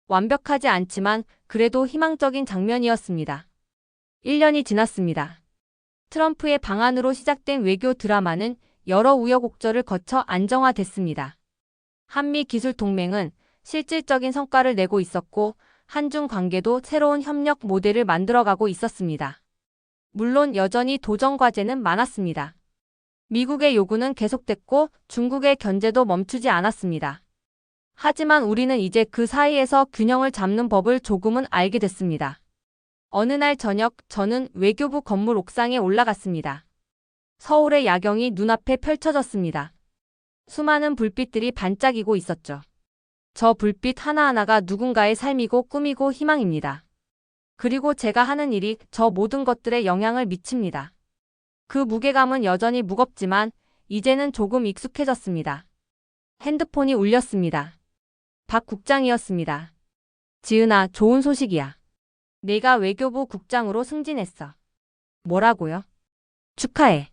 완벽하지 않지만 그래도 희망적인 장면이었습니다. 1년이 지났습니다. 트럼프의 방안으로 시작된 외교 드라마는 여러 우여곡절을 거쳐 안정화됐습니다. 한미 기술 동맹은 실질적인 성과를 내고 있었고 한중 관계도 새로운 협력 모델을 만들어가고 있었습니다. 물론 여전히 도전 과제는 많았습니다. 미국의 요구는 계속됐고 중국의 견제도 멈추지 않았습니다. 하지만 우리는 이제 그 사이에서 균형을 잡는 법을 조금은 알게 됐습니다. 어느 날 저녁 저는 외교부 건물 옥상에 올라갔습니다. 서울의 야경이 눈앞에 펼쳐졌습니다. 수많은 불빛들이 반짝이고 있었죠. 저 불빛 하나하나가 누군가의 삶이고 꿈이고 희망입니다. 그리고 제가 하는 일이 저 모든 것들에 영향을 미칩니다. 그 무게감은 여전히 무겁지만 이제는 조금 익숙해졌습니다. 핸드폰이 울렸습니다. 박 국장이었습니다. 지은아, 좋은 소식이야. 내가 외교부 국장으로 승진했어. 뭐라고요? 축하해.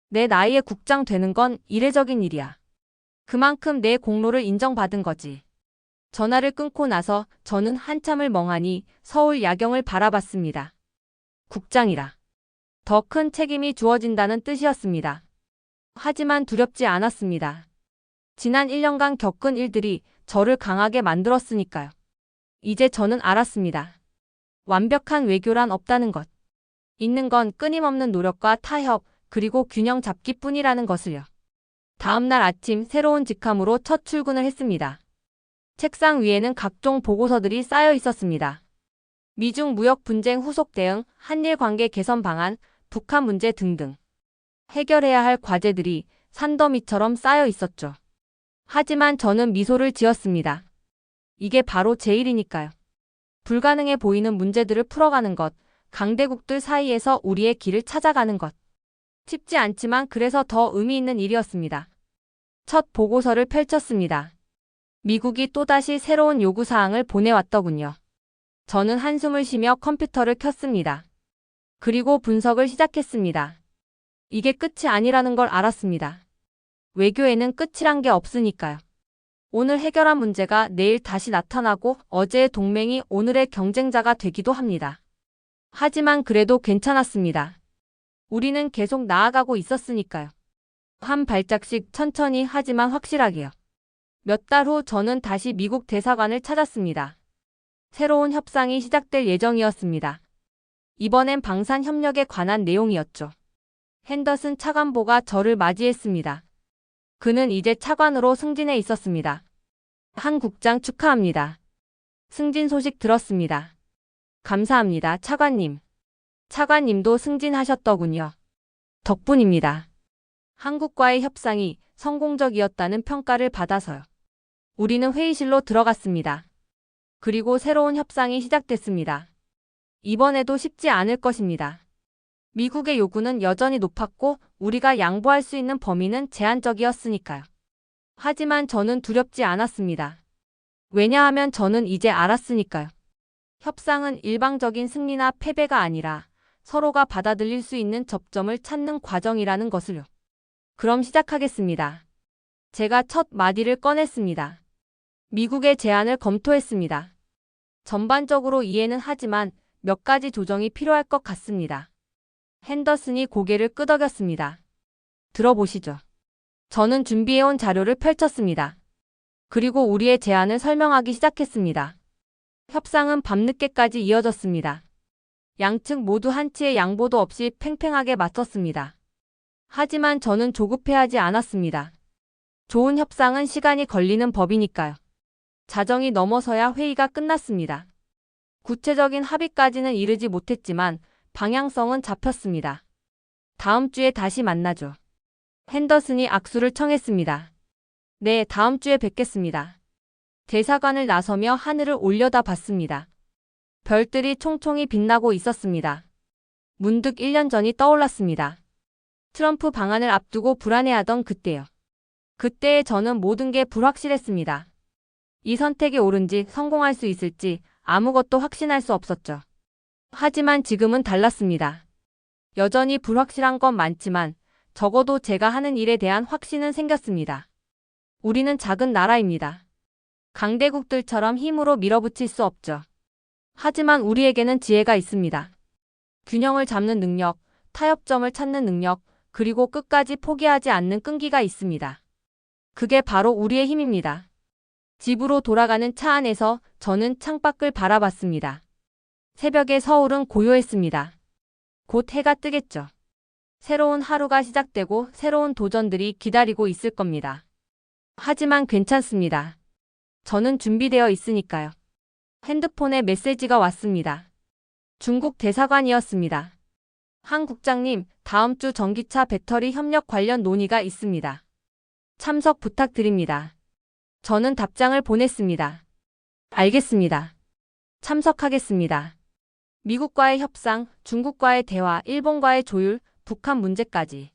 내 나이에 국장 되는 건 이례적인 일이야. 그만큼 내 공로를 인정받은 거지. 전화를 끊고 나서 저는 한참을 멍하니 서울 야경을 바라봤습니다. 국장이라. 더 큰 책임이 주어진다는 뜻이었습니다. 하지만 두렵지 않았습니다. 지난 1년간 겪은 일들이 저를 강하게 만들었으니까요. 이제 저는 알았습니다. 완벽한 외교란 없다는 것. 있는 건 끊임없는 노력과 타협, 그리고 균형 잡기뿐이라는 것을요. 다음 날 아침 새로운 직함으로 첫 출근을 했습니다. 책상 위에는 각종 보고서들이 쌓여 있었습니다. 미중 무역 분쟁 후속 대응, 한일 관계 개선 방안, 북한 문제 등등. 해결해야 할 과제들이 산더미처럼 쌓여 있었죠. 하지만 저는 미소를 지었습니다. 이게 바로 제 일이니까요. 불가능해 보이는 문제들을 풀어가는 것, 강대국들 사이에서 우리의 길을 찾아가는 것. 쉽지 않지만 그래서 더 의미 있는 일이었습니다. 첫 보고서를 펼쳤습니다. 미국이 또다시 새로운 요구사항을 보내왔더군요. 저는 한숨을 쉬며 컴퓨터를 켰습니다. 그리고 분석을 시작했습니다. 이게 끝이 아니라는 걸 알았습니다. 외교에는 끝이란 게 없으니까요. 오늘 해결한 문제가 내일 다시 나타나고 어제의 동맹이 오늘의 경쟁자가 되기도 합니다. 하지만 그래도 괜찮았습니다. 우리는 계속 나아가고 있었으니까요. 한 발짝씩 천천히 하지만 확실하게요. 몇 달 후 저는 다시 미국 대사관을 찾았습니다. 새로운 협상이 시작될 예정이었습니다. 이번엔 방산 협력에 관한 내용이었죠. 핸더슨 차관보가 저를 맞이했습니다. 그는 이제 차관으로 승진해 있었습니다. 한 국장 축하합니다. 승진 소식 들었습니다. 감사합니다, 차관님. 차관님도 승진하셨더군요. 덕분입니다. 한국과의 협상이 성공적이었다는 평가를 받아서요. 우리는 회의실로 들어갔습니다. 그리고 새로운 협상이 시작됐습니다. 이번에도 쉽지 않을 것입니다. 미국의 요구는 여전히 높았고 우리가 양보할 수 있는 범위는 제한적이었으니까요. 하지만 저는 두렵지 않았습니다. 왜냐하면 저는 이제 알았으니까요. 협상은 일방적인 승리나 패배가 아니라 서로가 받아들일 수 있는 접점을 찾는 과정이라는 것을요. 그럼 시작하겠습니다. 제가 첫 마디를 꺼냈습니다. 미국의 제안을 검토했습니다. 전반적으로 이해는 하지만 몇 가지 조정이 필요할 것 같습니다. 핸더슨이 고개를 끄덕였습니다. 들어보시죠. 저는 준비해온 자료를 펼쳤습니다. 그리고 우리의 제안을 설명하기 시작했습니다. 협상은 밤늦게까지 이어졌습니다. 양측 모두 한치의 양보도 없이 팽팽하게 맞섰습니다. 하지만 저는 조급해하지 않았습니다. 좋은 협상은 시간이 걸리는 법이니까요. 자정이 넘어서야 회의가 끝났습니다. 구체적인 합의까지는 이르지 못했지만 방향성은 잡혔습니다. 다음 주에 다시 만나죠. 핸더슨이 악수를 청했습니다. 네, 다음 주에 뵙겠습니다. 대사관을 나서며 하늘을 올려다 봤습니다. 별들이 총총히 빛나고 있었습니다. 문득 1년 전이 떠올랐습니다. 트럼프 방안을 앞두고 불안해하던 그때요. 그때의 저는 모든 게 불확실했습니다. 이 선택이 옳은지 성공할 수 있을지 아무것도 확신할 수 없었죠. 하지만 지금은 달랐습니다. 여전히 불확실한 건 많지만 적어도 제가 하는 일에 대한 확신은 생겼습니다. 우리는 작은 나라입니다. 강대국들처럼 힘으로 밀어붙일 수 없죠. 하지만 우리에게는 지혜가 있습니다. 균형을 잡는 능력, 타협점을 찾는 능력, 그리고 끝까지 포기하지 않는 끈기가 있습니다. 그게 바로 우리의 힘입니다. 집으로 돌아가는 차 안에서 저는 창밖을 바라봤습니다. 새벽에 서울은 고요했습니다. 곧 해가 뜨겠죠. 새로운 하루가 시작되고 새로운 도전들이 기다리고 있을 겁니다. 하지만 괜찮습니다. 저는 준비되어 있으니까요. 핸드폰에 메시지가 왔습니다. 중국 대사관이었습니다. 한 국장님, 다음 주 전기차 배터리 협력 관련 논의가 있습니다. 참석 부탁드립니다. 저는 답장을 보냈습니다. 알겠습니다. 참석하겠습니다. 미국과의 협상, 중국과의 대화, 일본과의 조율, 북한 문제까지.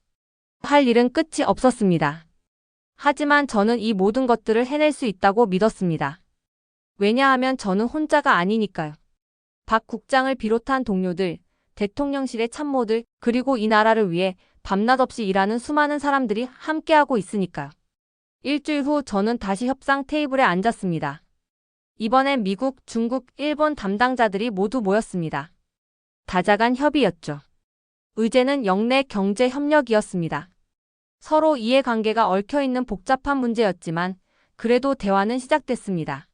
할 일은 끝이 없었습니다. 하지만 저는 이 모든 것들을 해낼 수 있다고 믿었습니다. 왜냐하면 저는 혼자가 아니니까요. 박 국장을 비롯한 동료들, 대통령실의 참모들, 그리고 이 나라를 위해 밤낮 없이 일하는 수많은 사람들이 함께하고 있으니까요. 일주일 후 저는 다시 협상 테이블에 앉았습니다. 이번엔 미국, 중국, 일본 담당자들이 모두 모였습니다. 다자간 협의였죠. 의제는 영내 경제 협력이었습니다. 서로 이해관계가 얽혀있는 복잡한 문제였지만 그래도 대화는 시작됐습니다.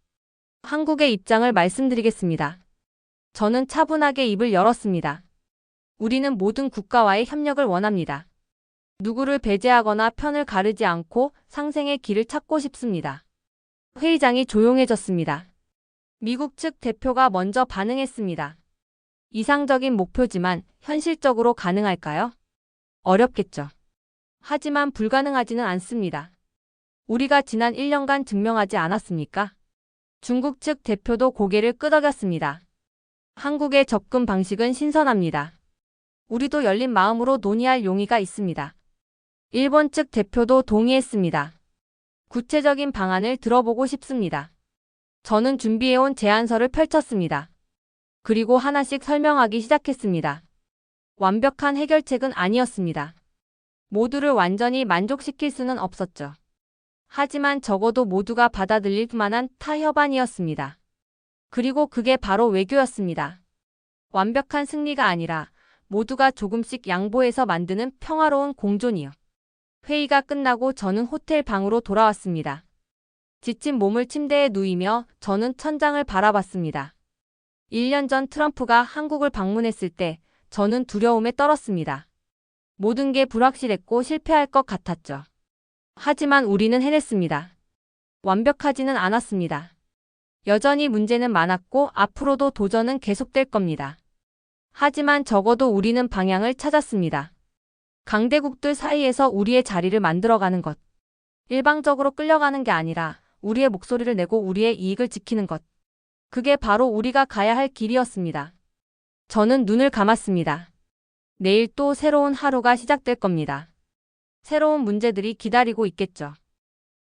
한국의 입장을 말씀드리겠습니다. 저는 차분하게 입을 열었습니다. 우리는 모든 국가와의 협력을 원합니다. 누구를 배제하거나 편을 가르지 않고 상생의 길을 찾고 싶습니다. 회의장이 조용해졌습니다. 미국 측 대표가 먼저 반응했습니다. 이상적인 목표지만 현실적으로 가능할까요? 어렵겠죠. 하지만 불가능하지는 않습니다. 우리가 지난 1년간 증명하지 않았습니까? 중국 측 대표도 고개를 끄덕였습니다. 한국의 접근 방식은 신선합니다. 우리도 열린 마음으로 논의할 용의가 있습니다. 일본 측 대표도 동의했습니다. 구체적인 방안을 들어보고 싶습니다. 저는 준비해온 제안서를 펼쳤습니다. 그리고 하나씩 설명하기 시작했습니다. 완벽한 해결책은 아니었습니다. 모두를 완전히 만족시킬 수는 없었죠. 하지만 적어도 모두가 받아들일 만한 타협안이었습니다. 그리고 그게 바로 외교였습니다. 완벽한 승리가 아니라 모두가 조금씩 양보해서 만드는 평화로운 공존이요. 회의가 끝나고 저는 호텔 방으로 돌아왔습니다. 지친 몸을 침대에 누이며 저는 천장을 바라봤습니다. 1년 전 트럼프가 한국을 방문했을 때 저는 두려움에 떨었습니다. 모든 게 불확실했고 실패할 것 같았죠. 하지만 우리는 해냈습니다. 완벽하지는 않았습니다. 여전히 문제는 많았고 앞으로도 도전은 계속될 겁니다. 하지만 적어도 우리는 방향을 찾았습니다. 강대국들 사이에서 우리의 자리를 만들어가는 것. 일방적으로 끌려가는 게 아니라 우리의 목소리를 내고 우리의 이익을 지키는 것. 그게 바로 우리가 가야 할 길이었습니다. 저는 눈을 감았습니다. 내일 또 새로운 하루가 시작될 겁니다. 새로운 문제들이 기다리고 있겠죠.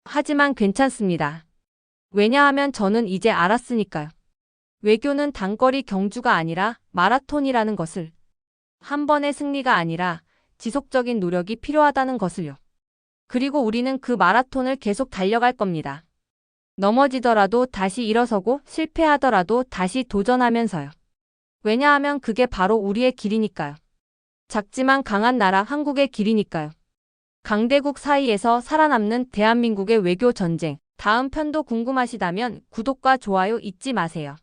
하지만 괜찮습니다. 왜냐하면 저는 이제 알았으니까요. 외교는 단거리 경주가 아니라 마라톤이라는 것을. 한 번의 승리가 아니라 지속적인 노력이 필요하다는 것을요. 그리고 우리는 그 마라톤을 계속 달려갈 겁니다. 넘어지더라도 다시 일어서고 실패하더라도 다시 도전하면서요. 왜냐하면 그게 바로 우리의 길이니까요. 작지만 강한 나라 한국의 길이니까요. 강대국 사이에서 살아남는 대한민국의 외교 전쟁. 다음 편도 궁금하시다면 구독과 좋아요 잊지 마세요.